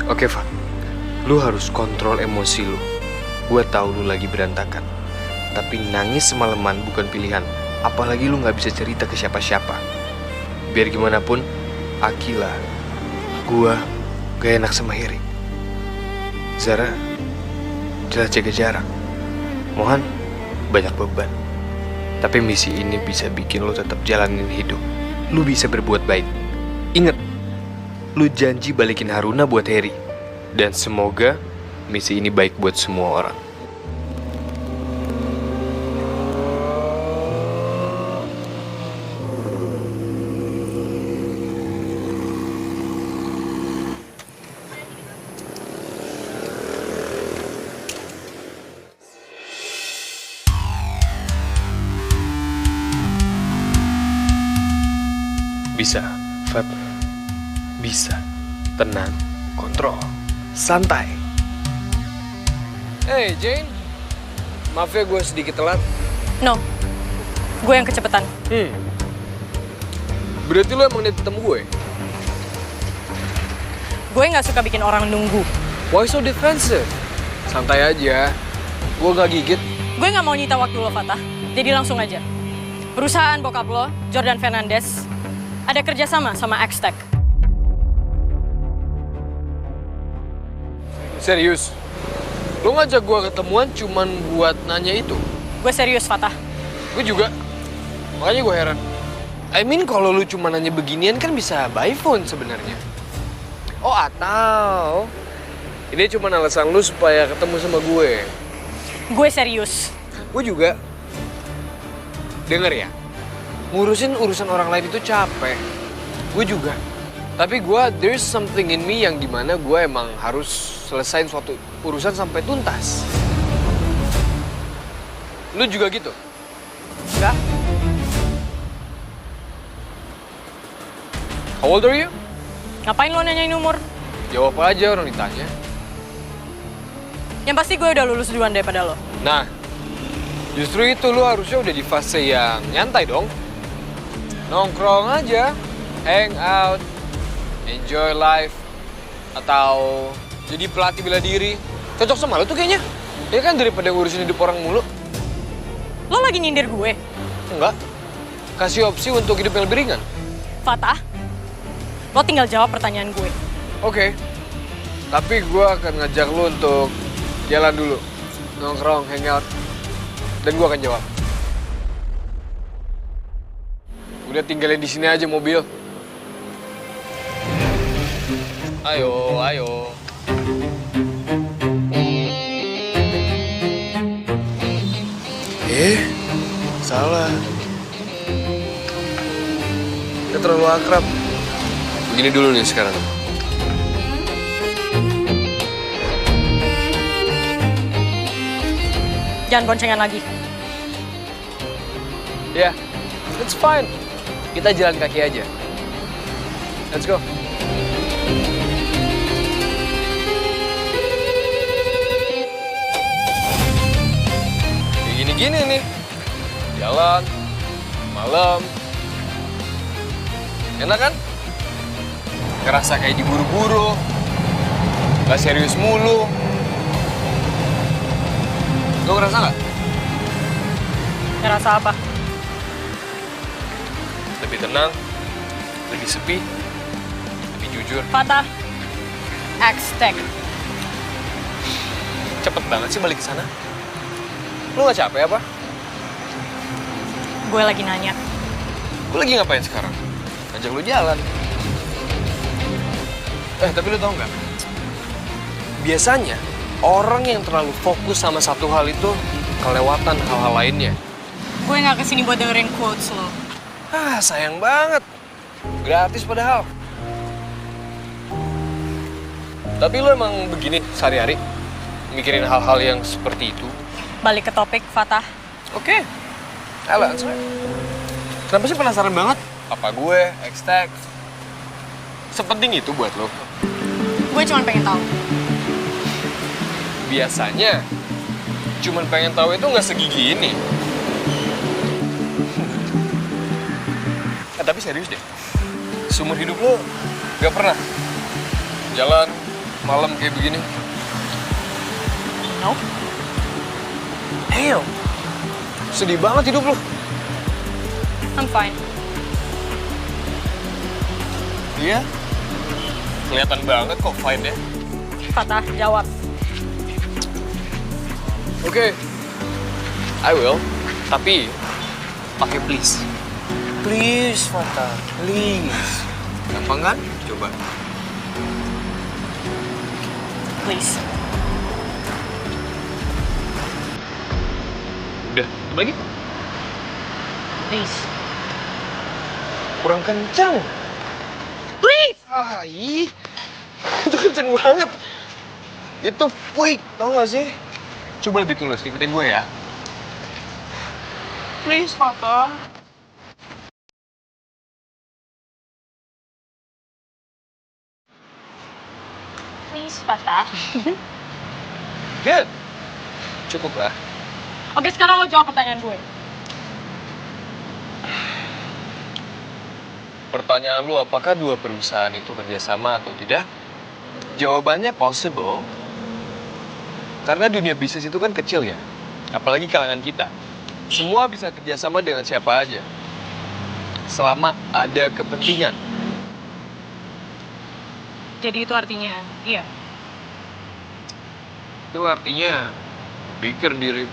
Oke, Fa. Lu harus kontrol emosi lu. Gue tahu lu lagi berantakan. Tapi nangis semalaman bukan pilihan. Apalagi lu gak bisa cerita ke siapa-siapa. Biar gimana pun, Akila, gue gak enak sama Heri. Zara, jelas jaga jarak. Mohan, banyak beban. Tapi misi ini bisa bikin lu tetap jalanin hidup. Lu bisa berbuat baik. Ingat, lu janji balikin Haruna buat Heri. Dan semoga misi ini baik buat semua orang. Bisa, Fab. Bisa. Tenang, kontrol, santai. Hey, Jane. Maaf ya gue sedikit telat. No, gue yang kecepatan. Berarti lo emang niat ketemu gue? Gue nggak suka bikin orang nunggu. Why so defensive? Santai aja. Gue gak gigit. Gue nggak mau nyita waktu lo, Fatah. Jadi langsung aja. Perusahaan bokap lo, Jordan Fernandez, ada kerjasama sama X-Tech. Serius? Lo ngajak gue ketemuan cuman buat nanya itu? Gue serius, Fatah. Gue juga. Makanya gue heran. I mean kalau lu cuma nanya beginian kan bisa by phone sebenarnya. Oh atau ini cuma alasan lu supaya ketemu sama gue? Gue serius. Gue juga. Denger ya, ngurusin urusan orang lain itu capek. Gue juga. Tapi gue, there's something in me yang dimana gue emang harus selesain suatu urusan sampai tuntas. Lu juga gitu? Enggak. How old are you? Ngapain lo nanyain umur? Jawab aja orang ditanya. Yang pasti gue udah lulus duluan daripada lo. Nah, justru itu lu harusnya udah di fase yang nyantai dong. Nongkrong aja, hang out, enjoy life, atau jadi pelatih bela diri. Cocok sama lu tuh kayaknya. Ya kan daripada ngurusin hidup orang mulu. Lo lagi nyindir gue? Enggak. Kasih opsi untuk hidup yang lebih ringan. Fatah, lo tinggal jawab pertanyaan gue. Oke. Tapi gue akan ngajak lu untuk jalan dulu. Nongkrong, hang out. Dan gue akan jawab. Udah tinggalin di sini aja mobil. Ayo, ayo. Salah. Kita terlalu akrab. Begini dulu nih sekarang. Jangan boncengan lagi. Ya, yeah, it's fine. Kita jalan kaki aja. Let's go. Kayak gini-gini nih. Jalan, malam. Enak kan? Ngerasa kayak diburu-buru. Gak serius mulu. Lo ngerasa nggak? Ngerasa apa? Lebih tenang, lebih sepi, lebih jujur. Fatah, X-Tech. Cepet banget sih balik ke sana. Lo nggak capek apa? Gue lagi nanya. Gue lagi ngapain sekarang? Ngajak lo jalan. Tapi lo tau nggak? Biasanya orang yang terlalu fokus sama satu hal itu kelewatan hal-hal lainnya. Gue nggak kesini buat dengerin quotes lo. Sayang banget. Gratis padahal. Tapi lo emang begini sehari-hari? Mikirin hal-hal yang seperti itu? Balik ke topik, Fatah. Oke. Alah, kenapa sih penasaran banget? papa gue, X-Tech. Sepenting itu buat lo? Gue cuma pengen tahu. Biasanya, cuman pengen tahu itu nggak segigi ini. Tapi serius deh, seumur hidup lo gak pernah jalan malam kayak begini? No. Damn, sedih banget hidup lo. I'm fine. Iya? Kelihatan banget kok fine ya. Fatah, jawab. Oke, I will. Tapi pakai please. Please, Fatah. Please. Gampang kan? Coba. Please. Udah, lagi? Please. Kurang kencang. Please! Ah, ih. Itu kenceng banget. Itu fake, tau gak sih? Coba lebih tulus, ikutin gue ya. Please, Fatah. Please, Fatah. Good. Cukup lah. Oke, sekarang lo jawab pertanyaan gue. Pertanyaan lu, apakah dua perusahaan itu kerjasama atau tidak? Jawabannya possible. Karena dunia bisnis itu kan kecil ya. Apalagi kalangan kita. Semua bisa kerjasama dengan siapa aja. Selama ada kepentingan. Jadi itu artinya, iya. Itu artinya pikir diri.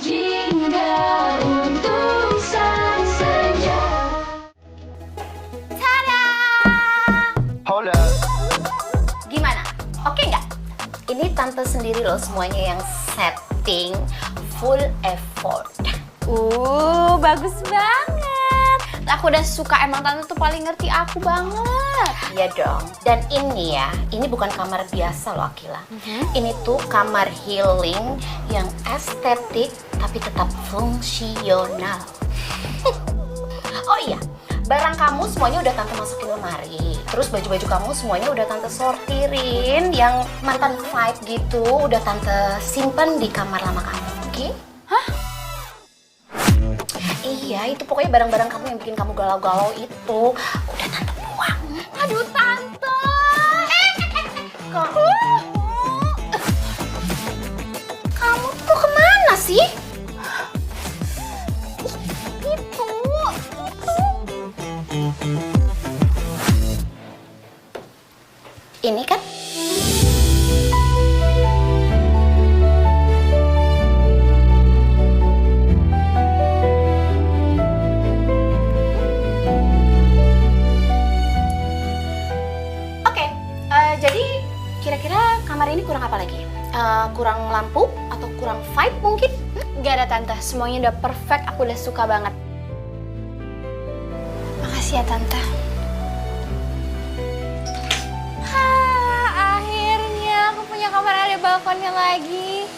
Jingga untuk sang senja. Tada! Hold up. Gimana? Oke nggak? Ini tante sendiri loh semuanya yang setting full effort. Bagus banget. Aku udah suka, emang tante tuh paling ngerti aku banget. Iya dong. Dan ini ya, ini bukan kamar biasa loh Akila. Ini tuh kamar healing yang estetik tapi tetap fungsional. Oh iya, barang kamu semuanya udah tante masukin lemari. Terus baju-baju kamu semuanya udah tante sortirin. Yang mantan vibe gitu udah tante simpen di kamar lama kamu, oke? Hah? Iya, itu pokoknya barang-barang kamu yang bikin kamu galau-galau itu udah tante buang. Aduh tante. Kamu tuh kemana sih? Itu. Ini kan? Jadi kira-kira kamar ini kurang apa lagi? Kurang lampu atau kurang vibe mungkin? Gak ada tante, semuanya udah perfect, aku udah suka banget. Makasih ya tante. Akhirnya aku punya kamar ada balkonnya lagi.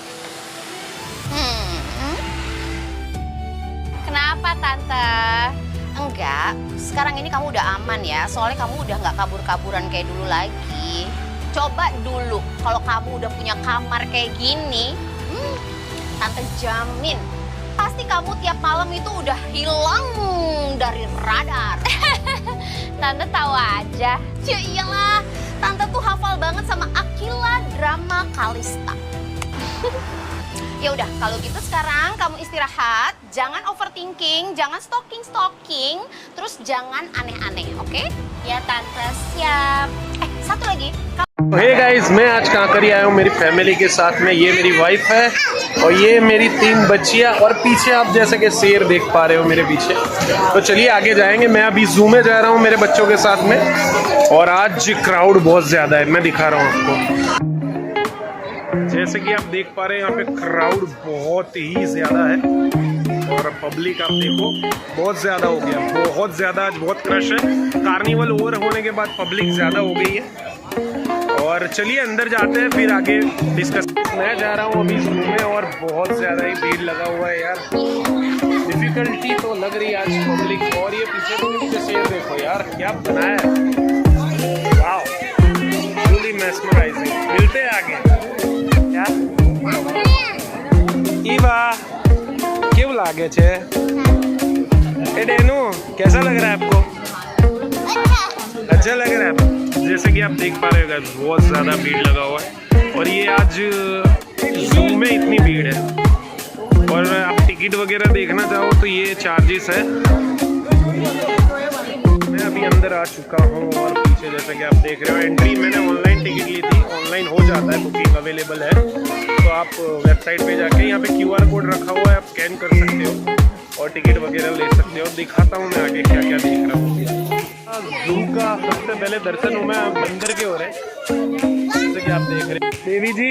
Kenapa tante? Enggak, sekarang ini kamu udah aman ya, soalnya kamu udah nggak kabur-kaburan kayak dulu lagi. Coba dulu, kalau kamu udah punya kamar kayak gini, tante jamin, pasti kamu tiap malam itu udah hilang dari radar. Tante tahu aja. Ya iyalah, tante tuh hafal banget sama Akila drama Kalista. Ya udah, kalau gitu sekarang kamu istirahat. jangan overthinking, jangan stalking, terus jangan aneh-aneh, oke? Ya tante, siap. Satu lagi. Hey guys, मैं आज कहाँ कर आया हूँ मेरी फैमिली के साथ में। ये मेरी वाइफ है और ये मेरी 3 बच्चियाँ और पीछे आप जैसे कि शेर देख पा रहे हो मेरे पीछे। तो चलिए आगे जाएंगे। मैं अभी जू में जा रहा हूँ मेरे बच्चों के साथ में और आज क्राउड बहुत ज़्यादा है, मैं दिखा रहा हूँ आपको। जैसे कि आप देख पा रहे हैं यहाँ पे क्राउड बहुत ही ज़्यादा है और पब्लिक आप देखो बहुत ज़्यादा हो गया, बहुत ज़्यादा, आज बहुत क्रश है। कार्निवल ओवर होने के बाद पब्लिक ज़्यादा हो गई है और चलिए अंदर जाते हैं फिर आगे डिस्कस। मैं जा रहा हूँ अभी जू में और बहुत ज़्यादा ही भीड़ लगा हुआ है यार, डिफिकल्टी तो लग रही है आज पब्लिक। और ये पीछे शेर देखो यार, क्या बनाया है, वाओ, रियली मेस्मराइजिंग। मिलते हैं आगे। क्या ईवा क्यों लागे छे? ए डेनू, कैसा लग रहा है आपको? अच्छा लग रहा है। जैसे कि आप देख पा रहे हो बहुत ज़्यादा भीड़ लगा हुआ है और ये आज जू में इतनी भीड़ है। और आप टिकट वगैरह देखना चाहो तो ये चार्जेस है। मैं अभी अंदर आ चुका हूँ और पीछे जैसा कि आप देख रहे हो एंट्री मैंने ऑनलाइन टिकट ली थी, ऑनलाइन हो जाता है, बुकिंग अवेलेबल है। तो आप वेबसाइट पे जाके यहाँ पे QR कोड रखा हुआ है, आप स्कैन कर सकते हो और टिकट वगैरह ले सकते हो। दिखाता हूँ मैं आगे क्या क्या देख रहा हूँ। जू का सबसे पहले दर्शन हूँ मैं बंदर के हो रहे, जैसे कि आप देख रहे हैं। देवी जी,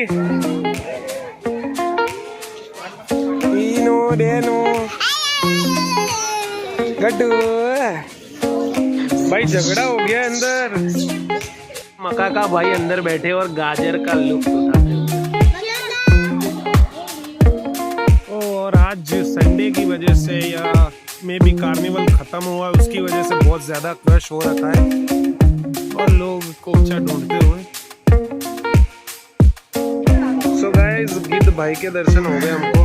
नो डेनो गड्डू भाई, झगड़ा हो गया अंदर। मक्का का भाई अंदर बैठे और गाजर का लुत्फ उठाते हुए। और आज संडे की वजह से या में भी कार्निवल खत्म हुआ, उसकी वजह से बहुत ज्यादा क्रश हो रखा है और लोग कोचा ढूंढते हुए। सो गाइस, गिद्ध भाई के दर्शन हो गए हमको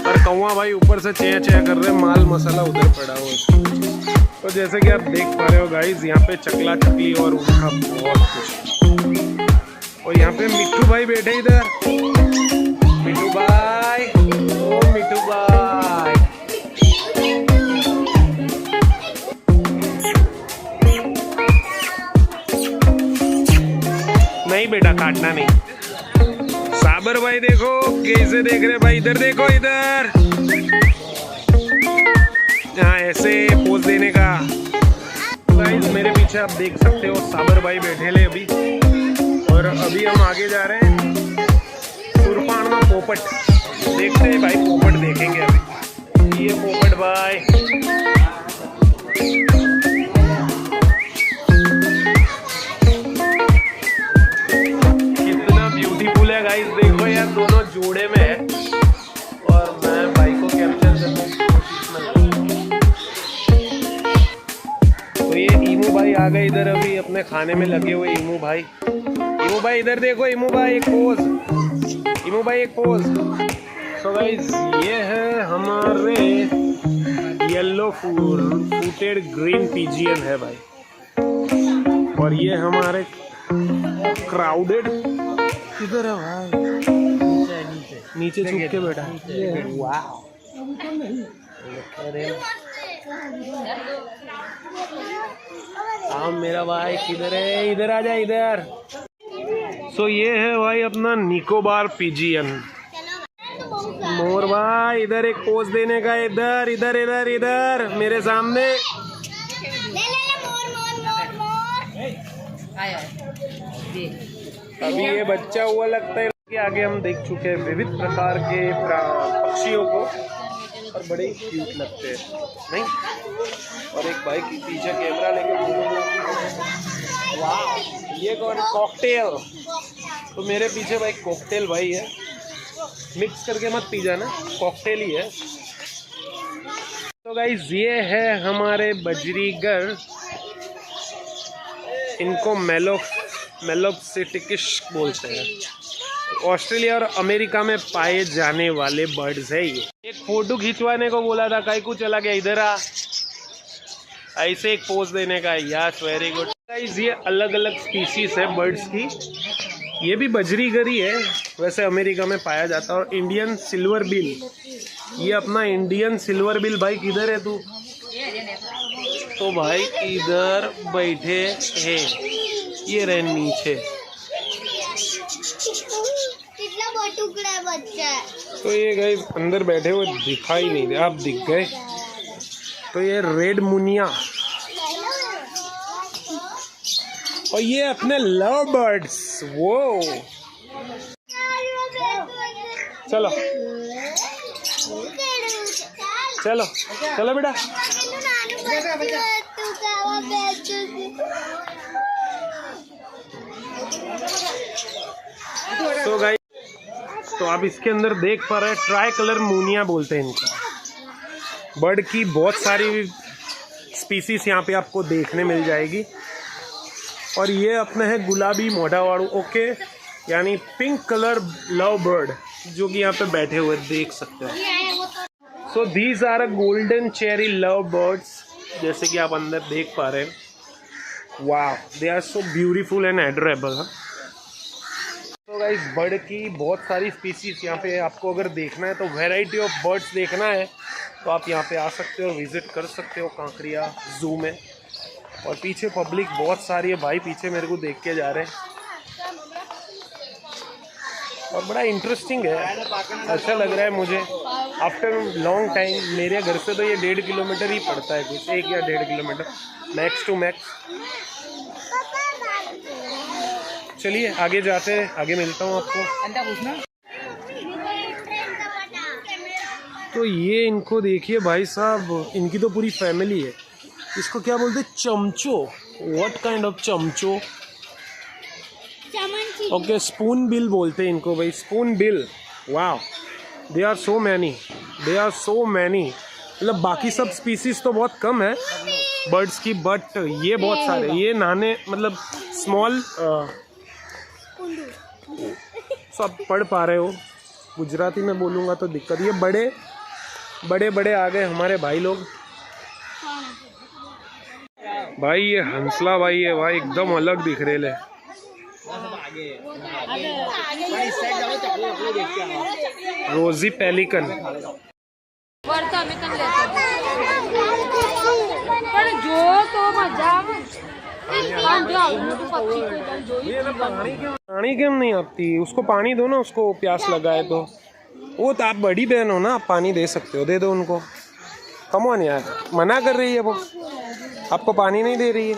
और कौवा भाई ऊपर से चेया चेया कर रहे, माल मसाला उधर पड़ा हुआ है। तो जैसे कि आप देख पा रहे हो गाइस, यहाँ पे चकला चकली और उनका बहुत कुछ। और यहाँ पे मिट्टू भाई बैठे इधर। मिट्टू भाई, ओ मिट्टू भाई, नहीं बेटा काटना नहीं। साबर भाई देखो कैसे देख रहे भाई, इधर देखो इधर। हाँ, ऐसे पोज देने का। गाइस मेरे पीछे आप देख सकते हो साबर भाई बैठे ले अभी। और अभी हम आगे जा रहे हैं सुरपाणा पोपट देखते हैं भाई, पोपट देखेंगे अभी। ये पोपट भाई, कितना ब्यूटीफुल है गाइस, देखो यार, दोनों जोड़े में है और मैं भाई को कैप्चर करने की कोशिश में। तो ये ईमू भाई आ गए इधर अभी, अपने खाने में लगे हुए ईमू भाई। ईमू भाई इधर देखो, ईमू भाई एक पोज, ईमू भाई एक पोज। सो गाइस, ये है हमारे येलो फूटेड ग्रीन पिजियन है भाई। और ये हमारे क्राउडेड किधर है भाई, नीचे छुप के बैठा। वाह, मेरा भाई किधर है, इधर आ जा इधर। सो ये है भाई अपना निकोबार पिजियन। मोर भाई इधर एक पोज देने का, इधर इधर इधर इधर मेरे सामने। अभी ये बच्चा हुआ लगता है कि आगे हम देख चुके हैं विविध प्रकार के पक्षियों को और बड़े क्यूट लगते हैं, नहीं? और एक भाई की पीछे कैमरा लेके, वाह, ये कौन? कॉकटेल। तो मेरे पीछे भाई कॉकटेल भाई है, मिक्स करके मत पी जाना, कॉकटेल ही है। तो गाइस ये है हमारे बजरीगर, इनको मेलोप्सिटिकिश बोलते हैं। ऑस्ट्रेलिया और अमेरिका में पाए जाने वाले बर्ड्स है ये। एक फोटो खिंचवाने को बोला था, काई को चला गया, इधर आ, ऐसे एक पोज देने का। Yes, very good guys. ये अलग अलग स्पीशीज है बर्ड्स की, ये भी बजरीगर ही है, वैसे अमेरिका में पाया जाता है। और इंडियन सिल्वर बिल ये अपना इंडियन सिल्वर बिल भाई किधर है तू? तो भाई इधर बैठे हैं, ये रहे नीचे। कितना बहुत टुकड़ा है बच्चा। तो ये गाइस अंदर बैठे हुए दिखाई नहीं दे, आप दिख गए। तो ये रेड मुनिया और ये अपने लव बर्ड्स। वो चलो चलो चलो बेटा। तो गाइस तो आप इसके अंदर देख पा रहे हैं, ट्राई कलर मुनिया बोलते हैं इनको। बर्ड की बहुत सारी स्पीसीज यहाँ पे आपको देखने मिल जाएगी। और ये अपने है गुलाबी मोढ़ावाड़ू, ओके, यानी पिंक कलर लव बर्ड, जो कि यहाँ पे बैठे हुए देख सकते हैं। So these are a golden cherry love birds, जैसे कि आप अंदर देख पा रहे हैं। वाह, they are so beautiful and adorable. तो गाइस बर्ड की बहुत सारी स्पीसीज यहाँ पे आपको अगर देखना है, तो वैरायटी ऑफ बर्ड्स देखना है, तो आप यहाँ पे आ सकते हो, विजिट कर सकते हो कांकरिया जू में। और पीछे पब्लिक बहुत सारी है भाई, पीछे मेरे को देख के जा रहे हैं और बड़ा इंटरेस्टिंग है, अच्छा लग रहा है मुझे। आफ्टर लॉन्ग टाइम, मेरे घर से तो ये 1.5 किलोमीटर ही पड़ता है, कुछ 1 या 1.5 किलोमीटर मैक्स टू मैक्स। चलिए आगे जाते हैं, आगे मिलता हूँ आपको। तो ये इनको देखिए भाई साहब, इनकी तो पूरी फैमिली है। इसको क्या बोलते हैं? चमचो। व्हाट काइंड ऑफ चमचो? ओके, स्पून बिल बोलते हैं इनको भाई, स्पून बिल। वाह, they are so many, they are so many. मतलब बाकी सब स्पीसीज तो बहुत कम है बर्ड्स की, बट ये बहुत सारे, ये नाने मतलब स्मॉल। सब पढ़ पा रहे हो? गुजराती में बोलूँगा तो दिक्कत। ये बड़े बड़े बड़े आ गए हमारे भाई लोग। भाई ये हंसला भाई है भाई, एकदम अलग दिख रहे ले। रोजी पेलिकन। पानी क्यों नहीं आती? उसको पानी दो ना, उसको प्यास लगाए तो। वो तो आप बड़ी बहन हो ना, आप पानी दे सकते हो, दे दो उनको। कम ऑन यार, मना कर रही है वो, आपको पानी नहीं दे रही है।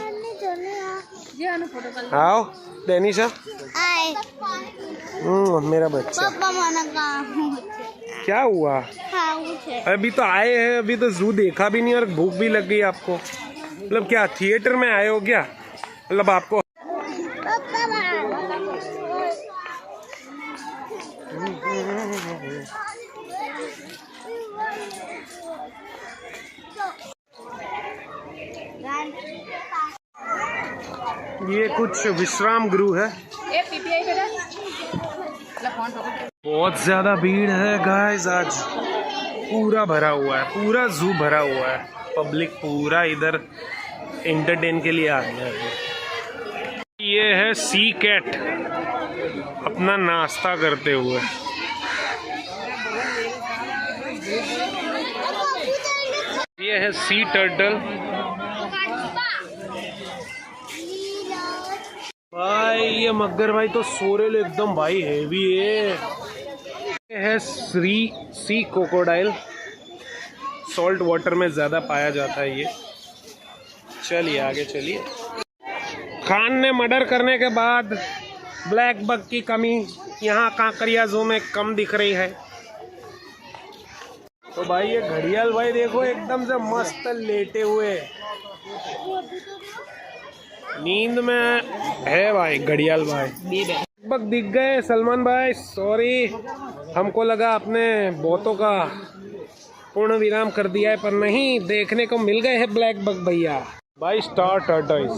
आओ डेनिशा, मेरा बच्चा। क्या हुआ? अभी तो आए हैं, अभी तो जू देखा भी नहीं और भूख भी लग गई आपको। मतलब क्या थिएटर में आए हो क्या? मतलब आपको ये कुछ विश्राम गृह है। बहुत ज्यादा भीड़ है गाइस, आज पूरा भरा हुआ है, पूरा जू भरा हुआ है। पब्लिक पूरा इधर एंटरटेन के लिए आ गया है। ये है सी कैट अपना नाश्ता करते हुए। ये है सी टर्टल। भाई ये मगर भाई तो सोरेल एकदम भाई हेवी है। ये है सी क्रोकोडाइल, सॉल्ट वाटर में ज्यादा पाया जाता है ये। चलिए आगे चलिए। खान ने मर्डर करने के बाद ब्लैक बग की कमी यहाँ कांकरिया जू में कम दिख रही है। तो भाई ये घड़ियाल भाई देखो एकदम से मस्त लेटे हुए, नींद में है भाई घड़ियाल भाई। बग दिख गए सलमान भाई, सॉरी, हमको लगा आपने बहुतों का पूर्ण विराम कर दिया है, पर नहीं, देखने को मिल गए हैं ब्लैक बग भैया। भाई स्टार टर्टल्स,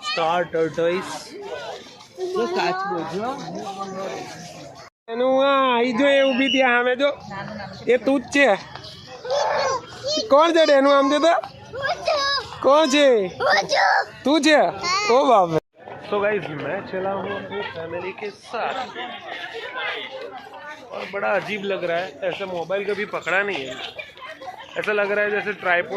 स्टार टर्टल्स आई जो ये उभी थी हमें जो ये તું જ છે। કોણ છે ડેનું આમ છે? તો કોણ છે? તું છે? ઓ બાપ। सो गाइस मैं चला हूँ अपनी फैमिली के साथ और बड़ा अजीब लग रहा है, ऐसे मोबाइल कभी पकड़ा नहीं है। ऐसा लग रहा है जैसे ट्राइपॉड